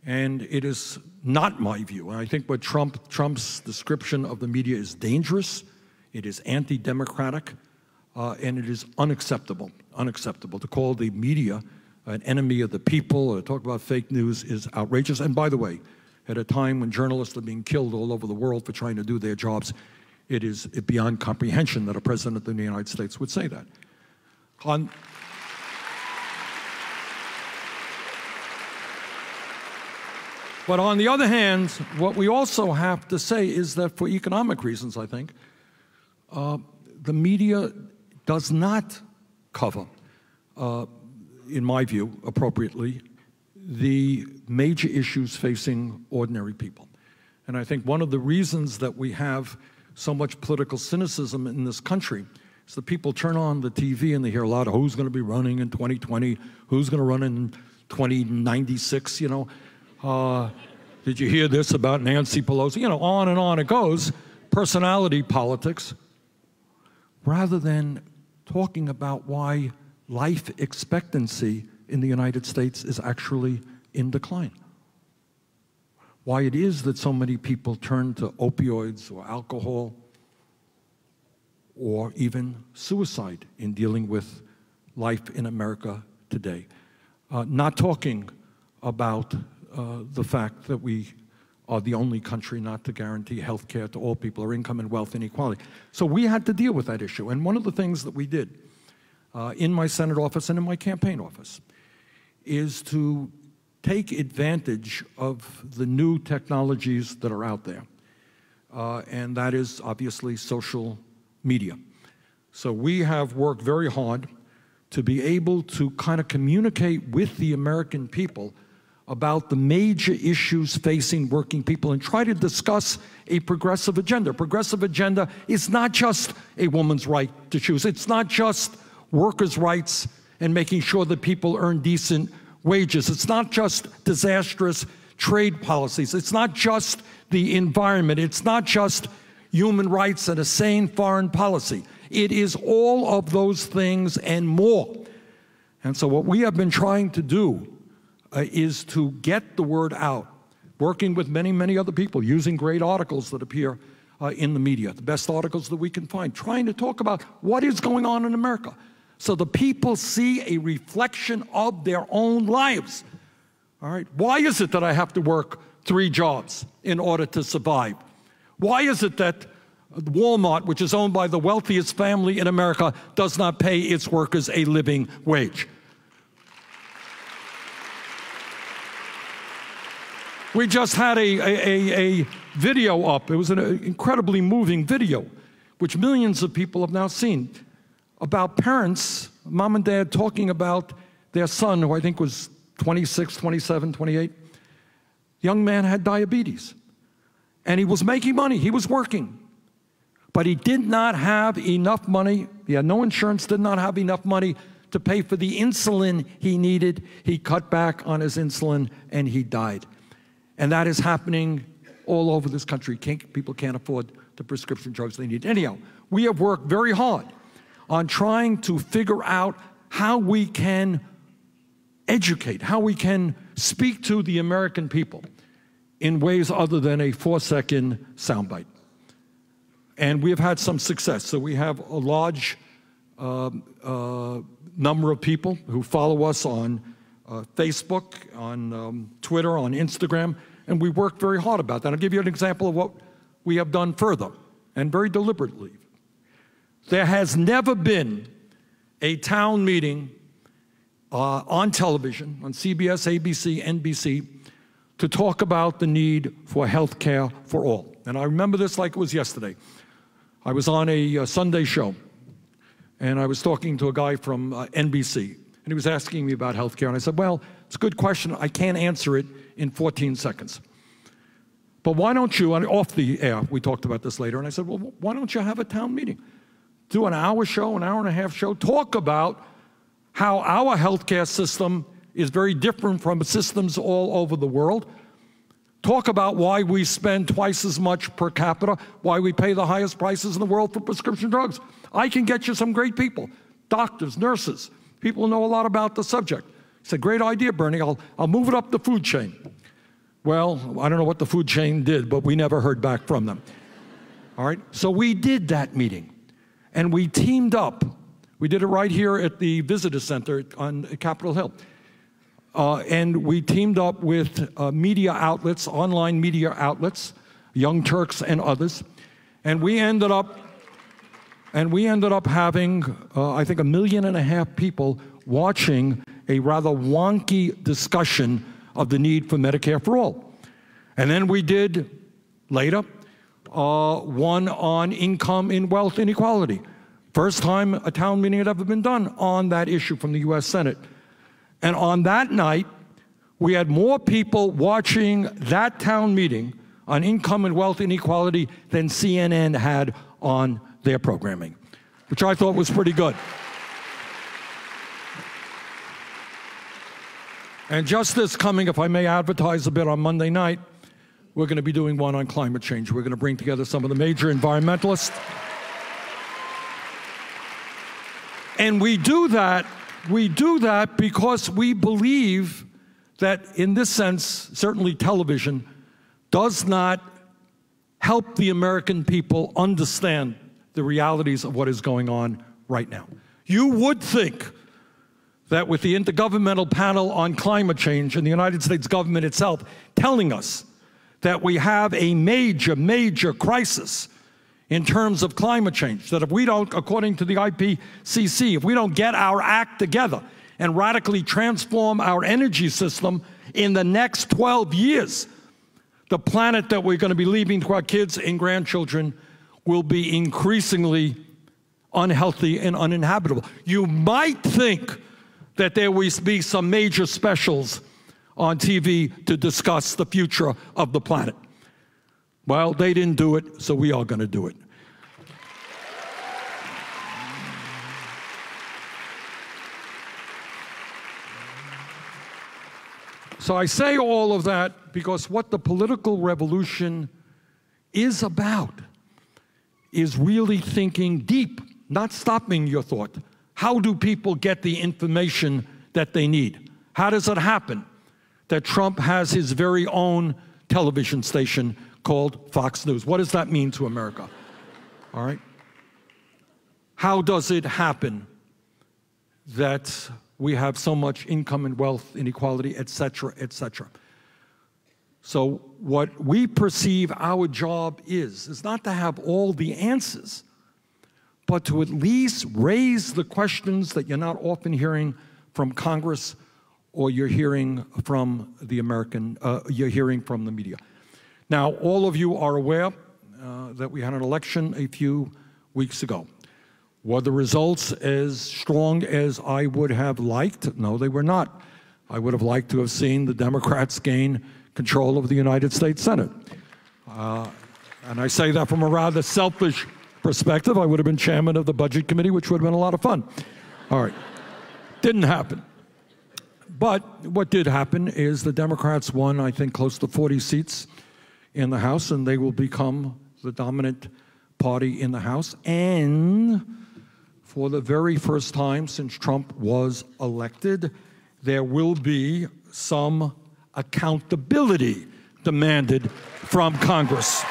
S2: And it is not my view. I think what Trump's description of the media is dangerous, it is anti-democratic, and it is unacceptable. To call the media an enemy of the people, or to talk about fake news is outrageous. And by the way, at a time when journalists are being killed all over the world for trying to do their jobs, it is beyond comprehension that a president of the United States would say that. But on the other hand, what we also have to say is that for economic reasons, I think, the media does not cover, in my view, appropriately, the major issues facing ordinary people. And I think one of the reasons that we have so much political cynicism in this country is that people turn on the TV and they hear a lot of who's going to be running in 2020, who's going to run in 2096, you know. Did you hear this about Nancy Pelosi? You know, on and on it goes. Personality politics, rather than talking about why life expectancy in the United States is actually in decline. Why it is that so many people turn to opioids or alcohol or even suicide in dealing with life in America today. Not talking about the fact that we are the only country not to guarantee health care to all people, or income and wealth inequality. So we had to deal with that issue. And one of the things that we did in my Senate office and in my campaign office is to take advantage of the new technologies that are out there. And that is obviously social media. So we have worked very hard to be able to kind of communicate with the American people about the major issues facing working people and try to discuss a progressive agenda. A progressive agenda is not just a woman's right to choose. It's not just workers' rights and making sure that people earn decent wages. It's not just disastrous trade policies. It's not just the environment. It's not just human rights and a sane foreign policy. It is all of those things and more. And so what we have been trying to do is to get the word out, working with many, many other people, using great articles that appear in the media, the best articles that we can find, trying to talk about what is going on in America so the people see a reflection of their own lives. All right? Why is it that I have to work 3 jobs in order to survive? Why is it that Walmart, which is owned by the wealthiest family in America, does not pay its workers a living wage? We just had a video up. It was an incredibly moving video, which millions of people have now seen, about parents, mom and dad, talking about their son, who I think was 26, 27, 28. Young man had diabetes, and he was making money. He was working, but he did not have enough money. He had no insurance, did not have enough money to pay for the insulin he needed. He cut back on his insulin, and he died. And that is happening all over this country. People can't afford the prescription drugs they need. Anyhow, we have worked very hard on trying to figure out how we can educate, how we can speak to the American people in ways other than a 4-second soundbite. And we have had some success. So we have a large number of people who follow us on Facebook, on Twitter, on Instagram, and we work very hard about that. I'll give you an example of what we have done further, and very deliberately. There has never been a town meeting on television, on CBS, ABC, NBC, to talk about the need for health care for all. And I remember this like it was yesterday. I was on a Sunday show, and I was talking to a guy from NBC, and he was asking me about health care, and I said, well, it's a good question. I can't answer it in 14 seconds. But why don't you, and off the air, we talked about this later, and I said, well, why don't you have a town meeting? Do an hour show, an hour and a half show, talk about how our healthcare system is very different from systems all over the world. Talk about why we spend twice as much per capita, why we pay the highest prices in the world for prescription drugs. I can get you some great people, doctors, nurses, people who know a lot about the subject. He said, great idea, Bernie, I'll move it up the food chain. Well, I don't know what the food chain did, but we never heard back from them. All right, so we did that meeting, and we teamed up. We did it right here at the Visitor Center on Capitol Hill. And we teamed up with media outlets, online media outlets, Young Turks and others, and we ended up having, I think, 1.5 million people watching a rather wonky discussion of the need for Medicare for all. And then we did, later, one on income and wealth inequality. First time a town meeting had ever been done on that issue from the U.S. Senate. And on that night, we had more people watching that town meeting on income and wealth inequality than CNN had on their programming, which I thought was pretty good. And just this coming, if I may advertise a bit, on Monday night, we're going to be doing one on climate change. We're going to bring together some of the major environmentalists. And we do that because we believe that, in this sense, certainly television does not help the American people understand the realities of what is going on right now. You would think that with the Intergovernmental Panel on Climate Change and the United States government itself telling us that we have a major, major crisis in terms of climate change, that if we don't, according to the IPCC, if we don't get our act together and radically transform our energy system in the next 12 years, the planet that we're going to be leaving to our kids and grandchildren will be increasingly unhealthy and uninhabitable. You might think that there will be some major specials on TV to discuss the future of the planet. Well, they didn't do it, so we are going to do it. So I say all of that because what the political revolution is about is really thinking deep, not stopping your thought. How do people get the information that they need? How does it happen that Trump has his very own television station called Fox News? What does that mean to America? All right? How does it happen that we have so much income and wealth inequality, et cetera, et cetera? So what we perceive our job is not to have all the answers, but to at least raise the questions that you're not often hearing from Congress or you're hearing from the media. Now, all of you are aware that we had an election a few weeks ago. Were the results as strong as I would have liked? No, they were not. I would have liked to have seen the Democrats gain control of the United States Senate. And I say that from a rather selfish perspective. I would have been chairman of the Budget Committee, which would have been a lot of fun. All right. Didn't happen. But what did happen is the Democrats won, I think, close to 40 seats in the House, and they will become the dominant party in the House. And for the very first time since Trump was elected, there will be some accountability demanded from Congress.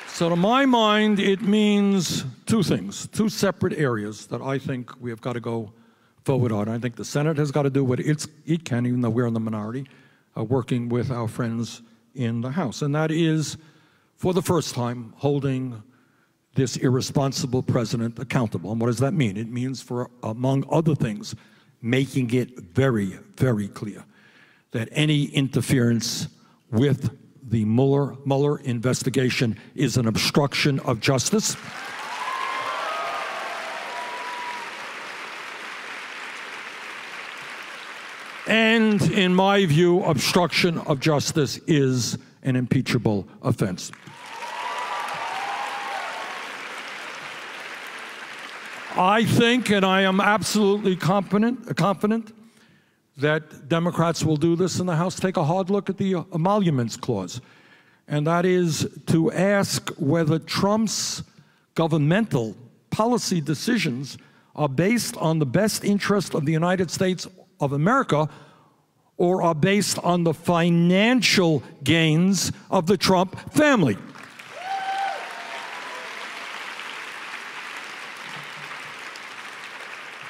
S2: So to my mind, it means two things, two separate areas that I think we have got to go forward on. I think the Senate has got to do what it can, even though we're in the minority, working with our friends in the House. And that is, for the first time, holding this irresponsible president accountable. And what does that mean? It means, for, among other things, making it very, very clear that any interference with the Mueller investigation is an obstruction of justice. And in my view, obstruction of justice is an impeachable offense. I think, and I am absolutely confident that Democrats will do this in the House, take a hard look at the emoluments clause. And that is to ask whether Trump's governmental policy decisions are based on the best interest of the United States of America or are based on the financial gains of the Trump family.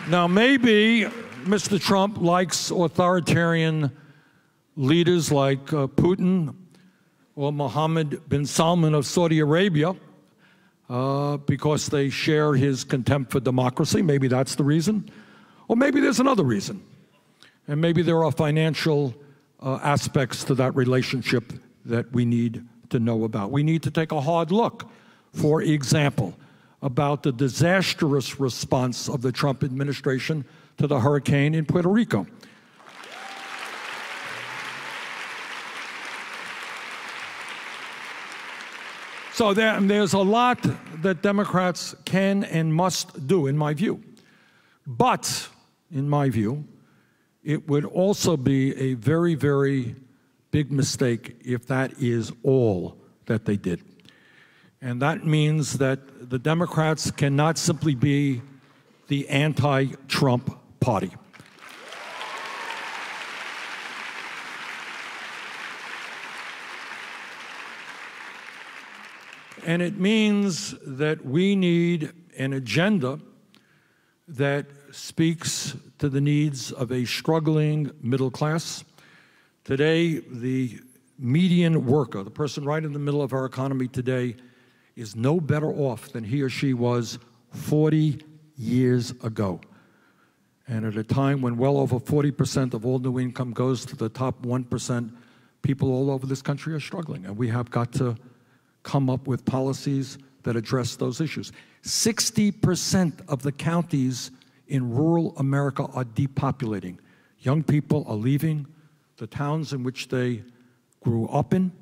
S2: Now, maybe Mr. Trump likes authoritarian leaders like Putin or Mohammed bin Salman of Saudi Arabia because they share his contempt for democracy. Maybe that's the reason. Or maybe there's another reason. And maybe there are financial aspects to that relationship that we need to know about. We need to take a hard look, for example, about the disastrous response of the Trump administration to the hurricane in Puerto Rico. So there's a lot that Democrats can and must do, in my view. But, in my view, it would also be a very, very big mistake if that is all that they did. And that means that the Democrats cannot simply be the anti-Trump party. And it means that we need an agenda that speaks to the needs of a struggling middle class. Today, the median worker, the person right in the middle of our economy today, is no better off than he or she was 40 years ago. And at a time when well over 40% of all new income goes to the top 1%, people all over this country are struggling. And we have got to come up with policies that address those issues. 60% of the counties in rural America are depopulating. Young people are leaving the towns in which they grew up in.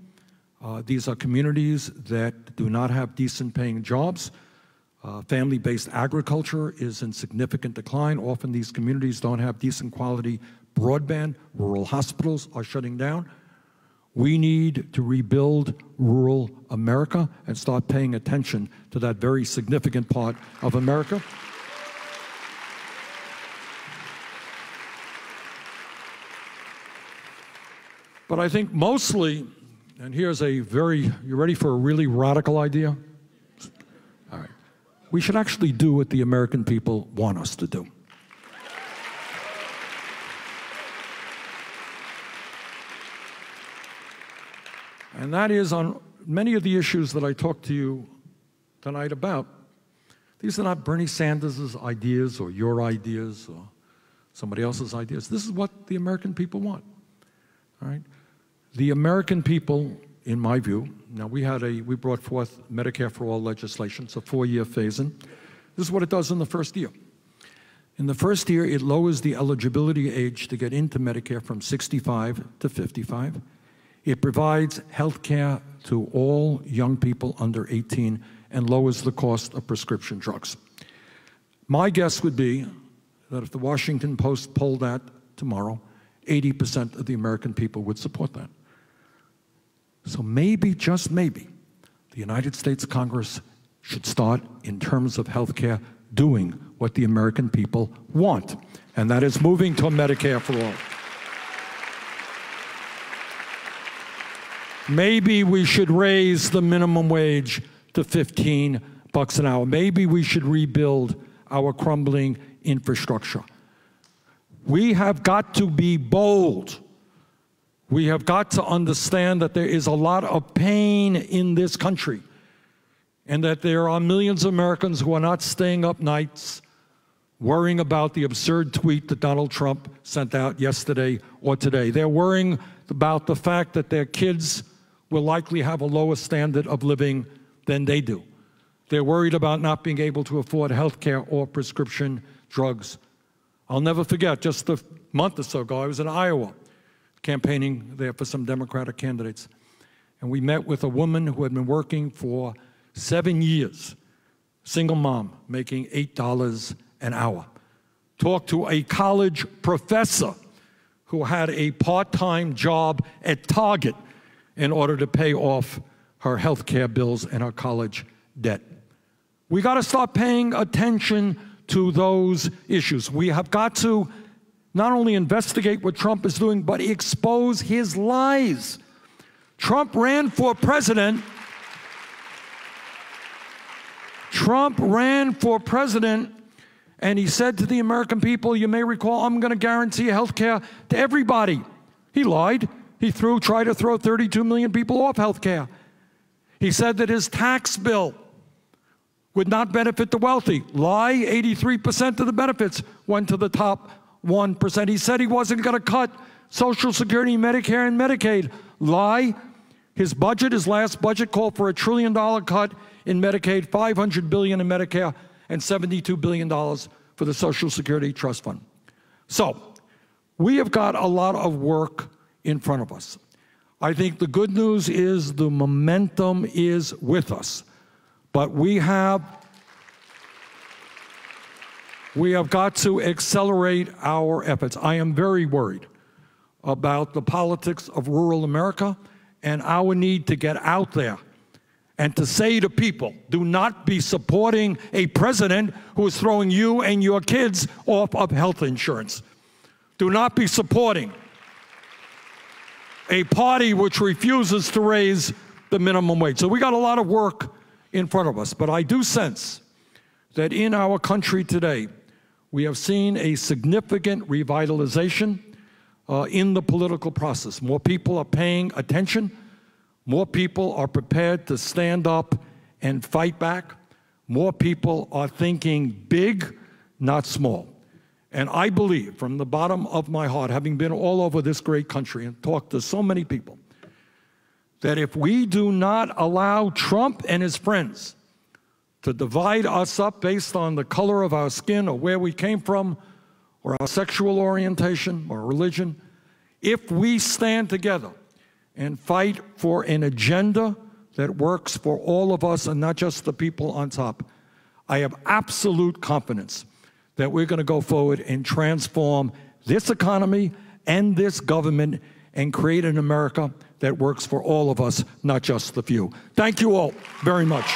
S2: These are communities that do not have decent paying jobs. Family-based agriculture is in significant decline. Often these communities don't have decent quality broadband. Rural hospitals are shutting down. We need to rebuild rural America and start paying attention to that very significant part of America. But I think mostly, and here's a very, you ready for a really radical idea? All right. We should actually do what the American people want us to do. And that is on many of the issues that I talked to you tonight about. These are not Bernie Sanders' ideas or your ideas or somebody else's ideas. This is what the American people want, all right? The American people, in my view, now we brought forth Medicare for All legislation. It's a 4-year phase-in. This is what it does in the first year. In the first year, it lowers the eligibility age to get into Medicare from 65 to 55. It provides health care to all young people under 18 and lowers the cost of prescription drugs. My guess would be that if the Washington Post polled that tomorrow, 80% of the American people would support that. So maybe, just maybe, the United States Congress should start, in terms of health care, doing what the American people want, and that is moving to Medicare for all. Maybe we should raise the minimum wage to $15 an hour. Maybe we should rebuild our crumbling infrastructure. We have got to be bold. We have got to understand that there is a lot of pain in this country, and that there are millions of Americans who are not staying up nights worrying about the absurd tweet that Donald Trump sent out yesterday or today. They're worrying about the fact that their kids will likely have a lower standard of living than they do. They're worried about not being able to afford health care or prescription drugs. I'll never forget, just a month or so ago, I was in Iowa campaigning there for some Democratic candidates. And we met with a woman who had been working for 7 years, single mom, making $8 an hour. Talked to a college professor who had a part-time job at Target in order to pay off her health care bills and her college debt. We got to start paying attention to those issues. We have got to not only investigate what Trump is doing, but expose his lies. Trump ran for president. And he said to the American people, you may recall, I'm going to guarantee health care to everybody. He lied. He tried to throw 32 million people off health care. He said that his tax bill would not benefit the wealthy. Lie, 83% of the benefits went to the top 1%. He said he wasn't going to cut Social Security, Medicare, and Medicaid. Lie. His last budget called for $1 trillion cut in Medicaid, $500 billion in Medicare, and $72 billion for the Social Security Trust Fund. So, we have got a lot of work in front of us. I think the good news is the momentum is with us. But we have got to accelerate our efforts. I am very worried about the politics of rural America and our need to get out there and to say to people, do not be supporting a president who is throwing you and your kids off of health insurance. Do not be supporting a party which refuses to raise the minimum wage. So we got a lot of work in front of us, but I do sense that in our country today, we have seen a significant revitalization in the political process. More people are paying attention. More people are prepared to stand up and fight back. More people are thinking big, not small. And I believe, from the bottom of my heart, having been all over this great country and talked to so many people, that if we do not allow Trump and his friends to divide us up based on the color of our skin or where we came from or our sexual orientation or religion, if we stand together and fight for an agenda that works for all of us and not just the people on top, I have absolute confidence that we're going to go forward and transform this economy and this government and create an America that works for all of us, not just the few. Thank you all very much.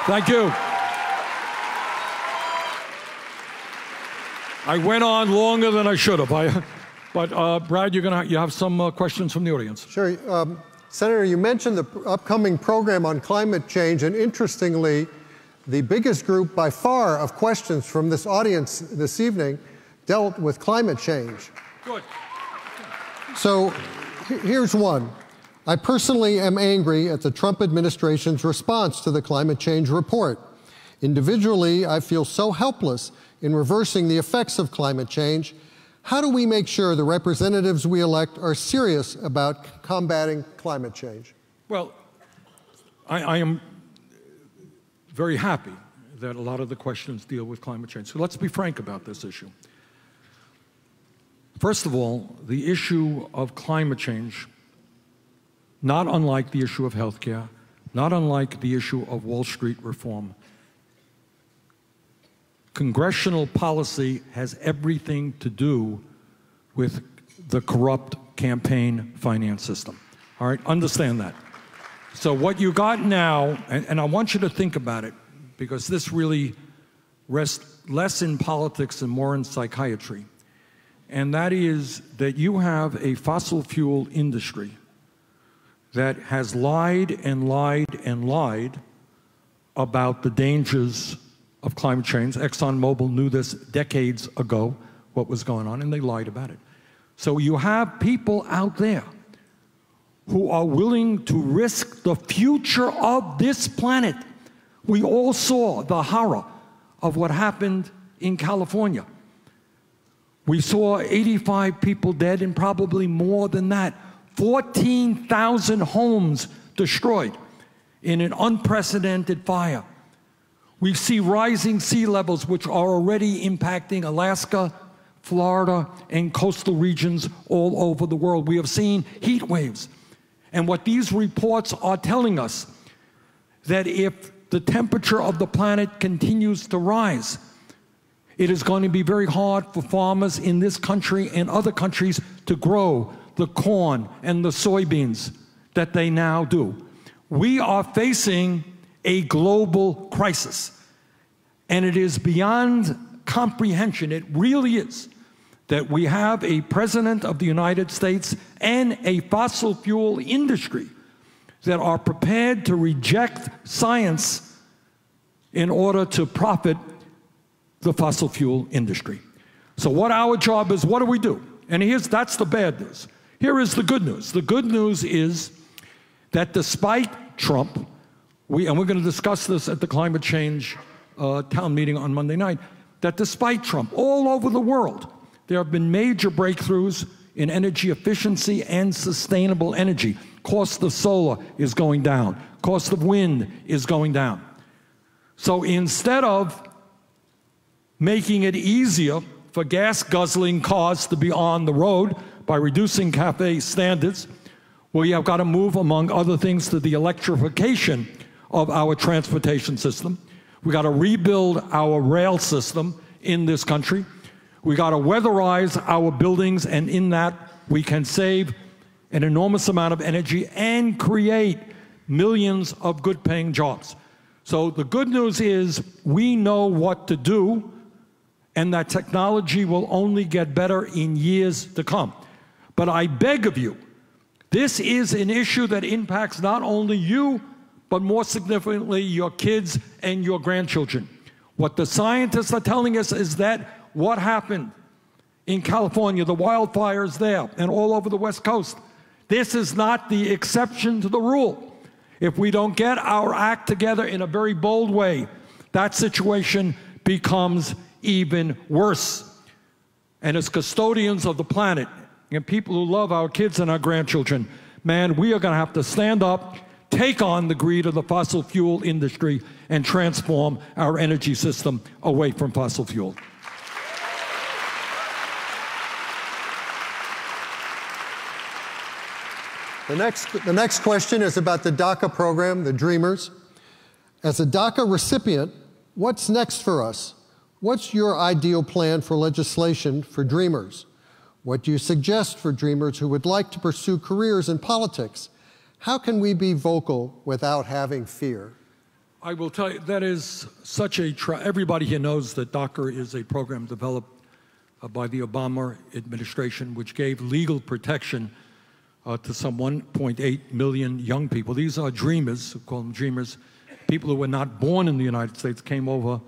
S2: Thank you. I went on longer than I should have. But Brad, you have some questions from the audience.
S1: Sure. Senator, you mentioned the upcoming program on climate change, and interestingly, the biggest group by far of questions from this audience this evening dealt with climate change.
S2: Good.
S1: So here's one. I personally am angry at the Trump administration's response to the climate change report. Individually, I feel so helpless in reversing the effects of climate change. How do we make sure the representatives we elect are serious about combating climate change?
S2: Well, I am very happy that a lot of the questions deal with climate change. So let's be frank about this issue. First of all, the issue of climate change, not unlike the issue of healthcare, not unlike the issue of Wall Street reform, congressional policy has everything to do with the corrupt campaign finance system. All right, understand that. So what you got now, and I want you to think about it, because this really rests less in politics and more in psychiatry, and that is that you have a fossil fuel industry that has lied and lied and lied about the dangers of climate change. ExxonMobil knew this decades ago, what was going on, and they lied about it. So you have people out there who are willing to risk the future of this planet. We all saw the horror of what happened in California. We saw 85 people dead and probably more than that. 14,000 homes destroyed in an unprecedented fire. We see rising sea levels, which are already impacting Alaska, Florida, and coastal regions all over the world. We have seen heat waves. And what these reports are telling us, that if the temperature of the planet continues to rise, it is going to be very hard for farmers in this country and other countries to grow the corn and the soybeans that they now do. We are facing a global crisis, and it is beyond comprehension. It really is, that we have a president of the United States and a fossil fuel industry that are prepared to reject science in order to profit the fossil fuel industry. So what our job is, what do we do? And that's the bad news. Here is the good news. The good news is that despite Trump, and we're going to discuss this at the climate change town meeting on Monday night, that despite Trump, all over the world, there have been major breakthroughs in energy efficiency and sustainable energy. Cost of solar is going down. Cost of wind is going down. So instead of making it easier for gas-guzzling cars to be on the road by reducing CAFE standards, we have got to move, among other things, to the electrification of our transportation system. We got to rebuild our rail system in this country. We got to weatherize our buildings, and in that we can save an enormous amount of energy and create millions of good-paying jobs. So the good news is we know what to do, and that technology will only get better in years to come. But I beg of you, this is an issue that impacts not only you, but more significantly your kids and your grandchildren. What the scientists are telling us is that what happened in California, the wildfires there, and all over the West Coast, this is not the exception to the rule. If we don't get our act together in a very bold way, that situation becomes even worse. And as custodians of the planet and people who love our kids and our grandchildren, man, we are going to have to stand up, take on the greed of the fossil fuel industry, and transform our energy system away from fossil fuel.
S1: The next question is about the DACA program, the Dreamers. As a DACA recipient, what's next for us? What's your ideal plan for legislation for Dreamers? What do you suggest for Dreamers who would like to pursue careers in politics? How can we be vocal without having fear?
S2: I will tell you, that is such a everybody here knows that DACA is a program developed by the Obama administration, which gave legal protection to some 1.8 million young people. These are dreamers, we call them dreamers, people who were not born in the United States, came over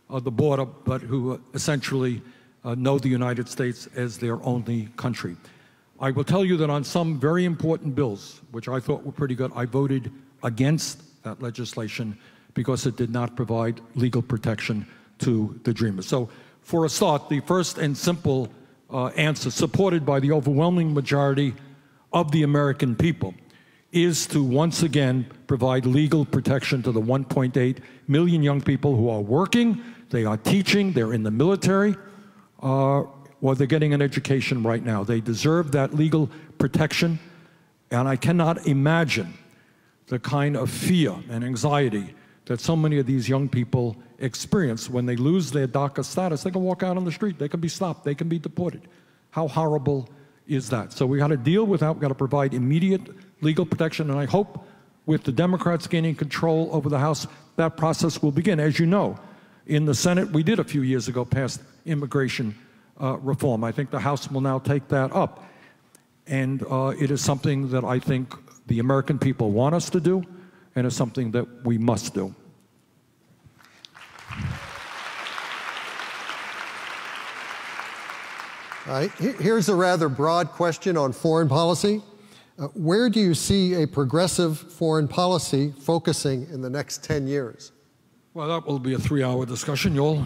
S2: the border, but who essentially know the United States as their only country. I will tell you that on some very important bills, which I thought were pretty good, I voted against that legislation because it did not provide legal protection to the dreamers. So for a start, the first and simple answer, supported by the overwhelming majority of the American people, is to once again provide legal protection to the 1.8 million young people who are working, they are teaching, they're in the military, or they're getting an education right now. They deserve that legal protection, and I cannot imagine the kind of fear and anxiety that so many of these young people experience when they lose their DACA status. They can walk out on the street, they can be stopped, they can be deported. How horrible is that? So we got to deal with that, we got to provide immediate legal protection, and I hope with the Democrats gaining control over the House, that process will begin. As you know, in the Senate, we did a few years ago pass immigration reform. I think the House will now take that up. And it is something that I think the American people want us to do, and it's something that we must do.
S1: Here's a rather broad question on foreign policy. Where do you see a progressive foreign policy focusing in the next 10 years?
S2: Well, that will be a 3-hour discussion, Joel.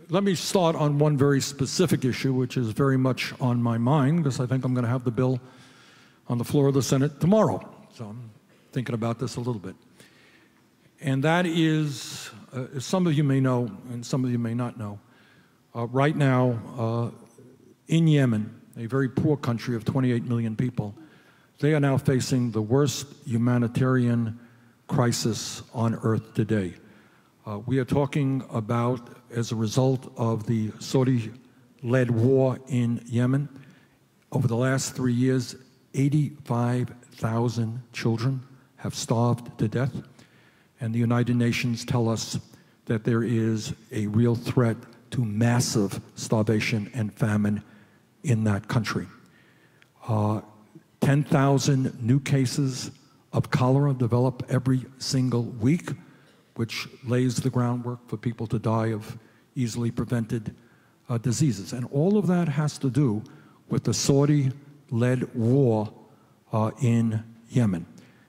S2: Let me start on one very specific issue, which is very much on my mind, because I think I'm going to have the bill on the floor of the Senate tomorrow. So I'm thinking about this a little bit. And that is, as some of you may know, and some of you may not know, right now in Yemen, a very poor country of 28 million people, they are now facing the worst humanitarian crisis on earth today. We are talking about, as a result of the Saudi-led war in Yemen, over the last 3 years, 85,000 children have starved to death. And the United Nations tell us that there is a real threat to massive starvation and famine in that country. 10,000 new cases of cholera develop every single week, which lays the groundwork for people to die of easily prevented diseases. And all of that has to do with the Saudi-led war in Yemen.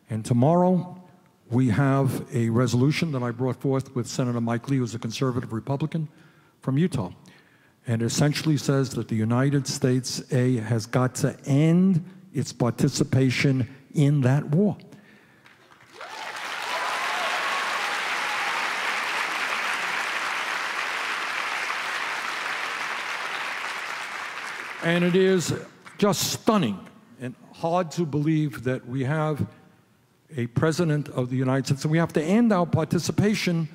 S2: And tomorrow, we have a resolution that I brought forth with Senator Mike Lee, who's a conservative Republican from Utah. And it essentially says that the United States, has got to end its participation in that war. And it is just stunning and hard to believe that we have a president of the United States, and we have to end our participation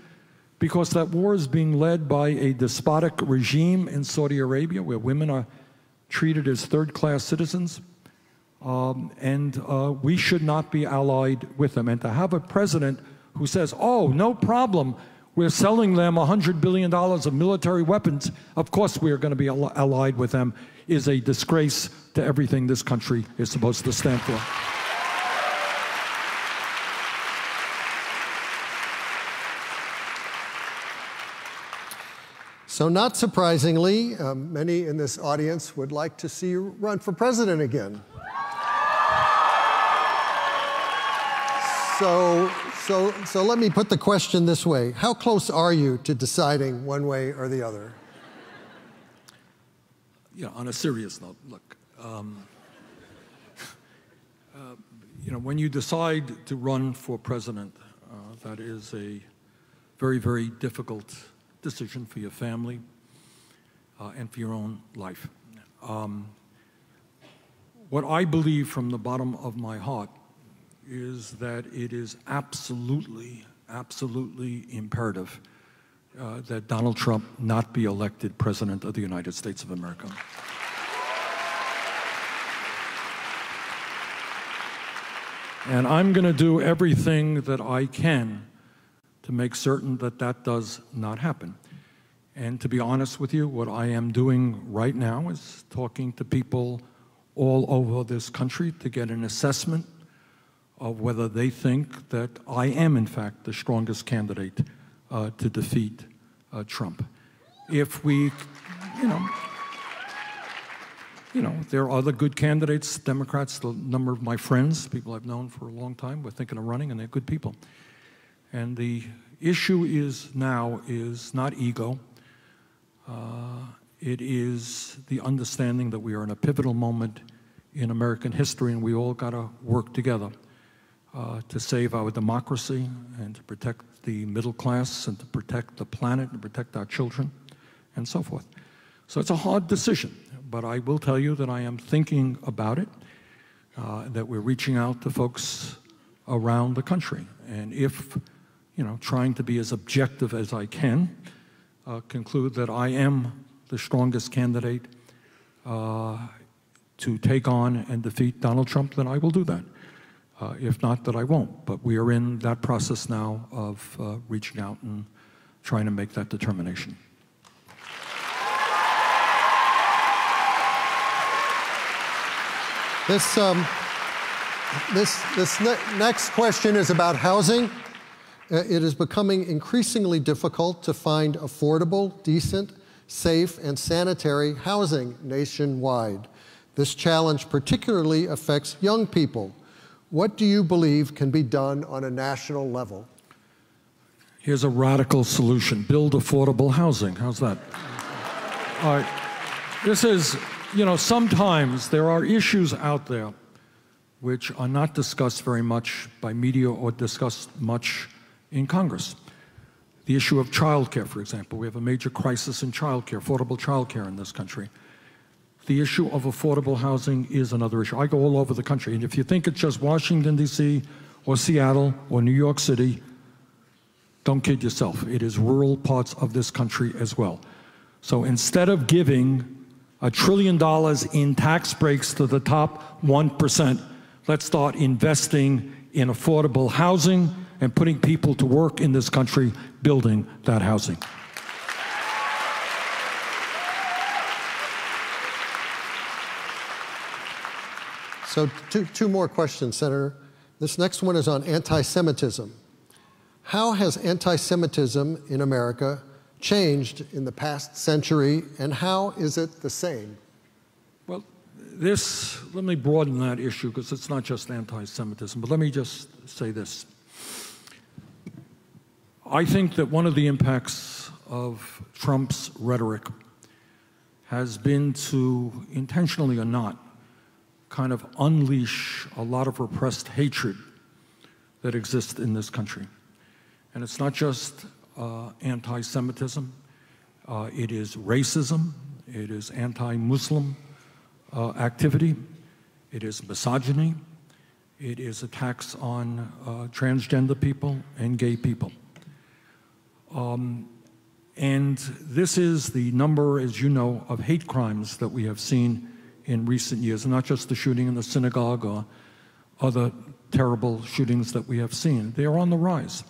S2: because that war is being led by a despotic regime in Saudi Arabia where women are treated as third-class citizens, and we should not be allied with them. And to have a president who says, oh, no problem, we're selling them $100 billion of military weapons, of course we are going to be allied with them, is a disgrace to everything this country is supposed to stand for.
S1: So not surprisingly, many in this audience would like to see you run for president again. So let me put the question this way. How close are you to deciding one way or the other?
S2: Yeah, on a serious note, look, when you decide to run for president, that is a very, very difficult decision for your family and for your own life. What I believe from the bottom of my heart is that it is absolutely, absolutely imperative that Donald Trump not be elected President of the United States of America. And I'm going to do everything that I can to make certain that that does not happen. And to be honest with you, what I am doing right now is talking to people all over this country to get an assessment of whether they think that I am, in fact, the strongest candidate to defeat Trump. If we, there are other good candidates, Democrats, the number of my friends, people I've known for a long time, were thinking of running, and they're good people. And the issue is not ego. It is the understanding that we are in a pivotal moment in American history, and we all got to work together to save our democracy and to protect the middle class and to protect the planet and protect our children and so forth. So it's a hard decision, but I will tell you that I am thinking about it, that we're reaching out to folks around the country. And if, trying to be as objective as I can, conclude that I am the strongest candidate to take on and defeat Donald Trump, then I will do that. If not, that I won't. But we are in that process now of reaching out and trying to make that determination.
S1: This next question is about housing. It is becoming increasingly difficult to find affordable, decent, safe, and sanitary housing nationwide. This challenge particularly affects young people. What do you believe can be done on a national level?
S2: Here's a radical solution. Build affordable housing. How's that? All right. This is, sometimes there are issues out there which are not discussed very much by media or discussed much in Congress. The issue of childcare, for example. We have a major crisis in childcare, affordable childcare in this country. The issue of affordable housing is another issue. I go all over the country, and if you think it's just Washington, D.C., or Seattle, or New York City, don't kid yourself. It is rural parts of this country as well. So instead of giving $1 trillion in tax breaks to the top 1%, let's start investing in affordable housing and putting people to work in this country building that housing.
S1: So two more questions, Senator. This next one is on anti-Semitism. How has anti-Semitism in America changed in the past century, and how is it the same?
S2: Well, let me broaden that issue, because it's not just anti-Semitism, but let me just say this. I think that one of the impacts of Trump's rhetoric has been to, intentionally or not, kind of unleash a lot of repressed hatred that exists in this country. And it's not just anti-Semitism, it is racism, it is anti-Muslim activity, it is misogyny, it is attacks on transgender people and gay people. And this is the number, as you know, of hate crimes that we have seen in recent years, and not just the shooting in the synagogue or other terrible shootings that we have seen. They are on the rise.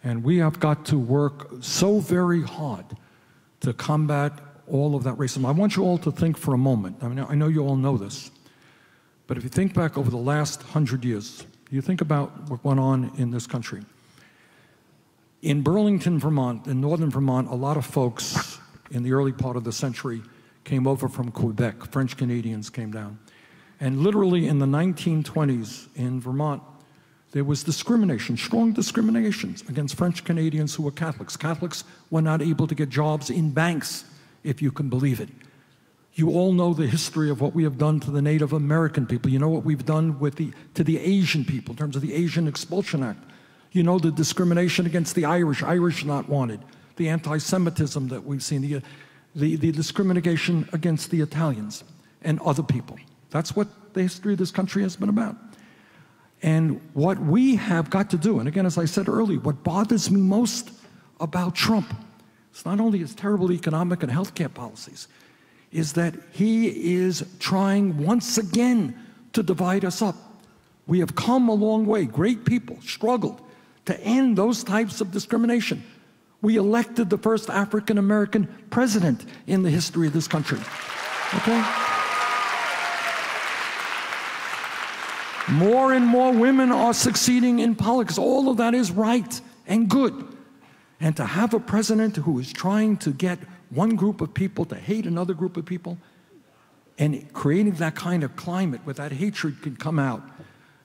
S2: And we have got to work so very hard to combat all of that racism. I want you all to think for a moment. I mean, I know you all know this, but if you think back over the last 100 years, you think about what went on in this country. In Burlington, Vermont, in northern Vermont, a lot of folks in the early part of the century came over from Quebec. French Canadians came down. And literally in the 1920s in Vermont, there was discrimination, strong discriminations against French Canadians who were Catholics. Catholics were not able to get jobs in banks, if you can believe it. You all know the history of what we have done to the Native American people. You know what we've done to the Asian people in terms of the Asian Expulsion Act. You know the discrimination against the Irish not wanted, the anti-Semitism that we've seen, the discrimination against the Italians and other people. That's what the history of this country has been about. And what we have got to do, and again, as I said earlier, what bothers me most about Trump, it's not only his terrible economic and healthcare policies, is that he is trying once again to divide us up. We have come a long way. Great people struggled to end those types of discrimination. We elected the first African-American president in the history of this country. Okay? More and more women are succeeding in politics. All of that is right and good. And to have a president who is trying to get one group of people to hate another group of people and creating that kind of climate where that hatred can come out,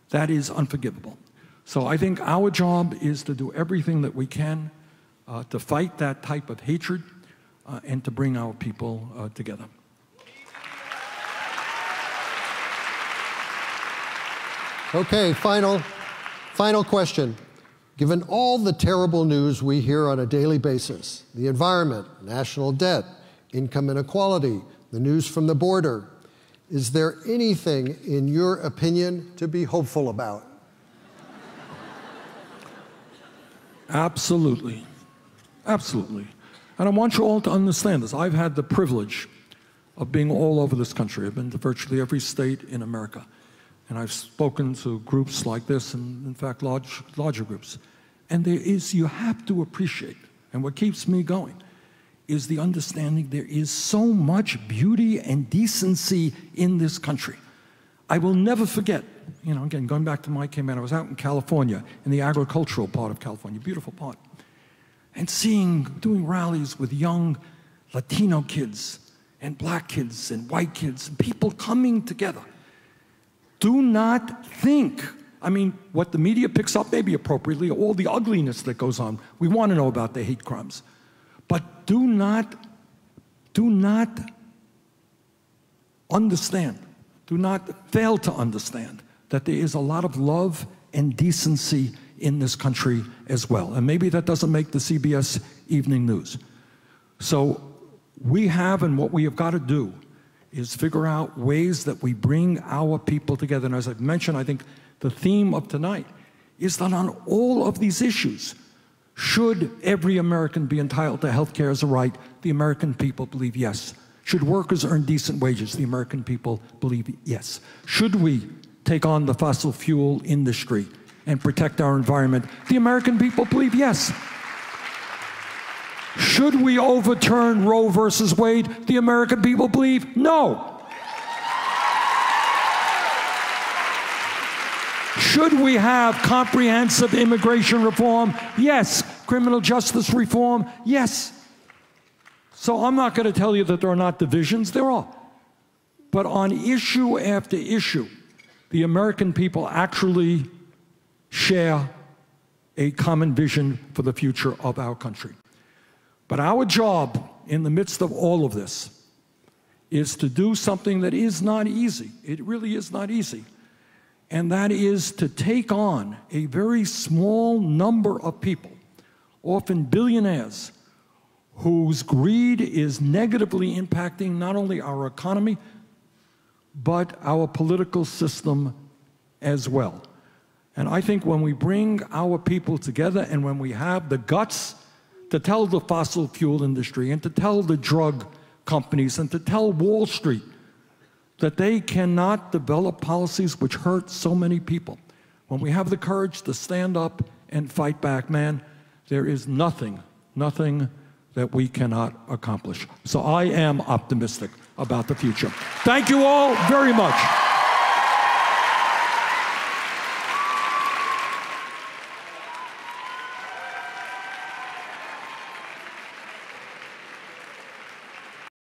S2: that is unforgivable. So I think our job is to do everything that we can to fight that type of hatred and to bring our people together.
S1: Okay, final question. Given all the terrible news we hear on a daily basis, the environment, national debt, income inequality, the news from the border, is there anything, in your opinion, to be hopeful about?
S2: Absolutely. Absolutely. And I want you all to understand this. I've had the privilege of being all over this country. I've been to virtually every state in America. And I've spoken to groups like this, and in fact, larger groups. And you have to appreciate, and what keeps me going, is the understanding there is so much beauty and decency in this country. I will never forget, again, going back to my campaign, I was out in California, in the agricultural part of California, beautiful part, and doing rallies with young Latino kids, and black kids, and white kids, and people coming together. Do not think, what the media picks up, maybe appropriately, all the ugliness that goes on. We want to know about the hate crimes. But do not understand, do not fail to understand that there is a lot of love and decency in this country as well. And maybe that doesn't make the CBS Evening News. So we have, and what we have got to do, is figure out ways that we bring our people together. And as I've mentioned, I think the theme of tonight is that on all of these issues, should every American be entitled to health care as a right? The American people believe yes. Should workers earn decent wages? The American people believe yes. Should we take on the fossil fuel industry and protect our environment? The American people believe yes. Should we overturn Roe versus Wade? The American people believe no. Should we have comprehensive immigration reform? Yes. Criminal justice reform? Yes. So I'm not going to tell you that there are not divisions. There are. But on issue after issue, the American people actually share a common vision for the future of our country. But our job in the midst of all of this is to do something that is not easy. It really is not easy. And that is to take on a very small number of people, often billionaires, whose greed is negatively impacting not only our economy, but our political system as well. And I think when we bring our people together and when we have the guts to tell the fossil fuel industry and to tell the drug companies and to tell Wall Street that they cannot develop policies which hurt so many people. When we have the courage to stand up and fight back, man, there is nothing that we cannot accomplish. So I am optimistic about the future. Thank you all very much.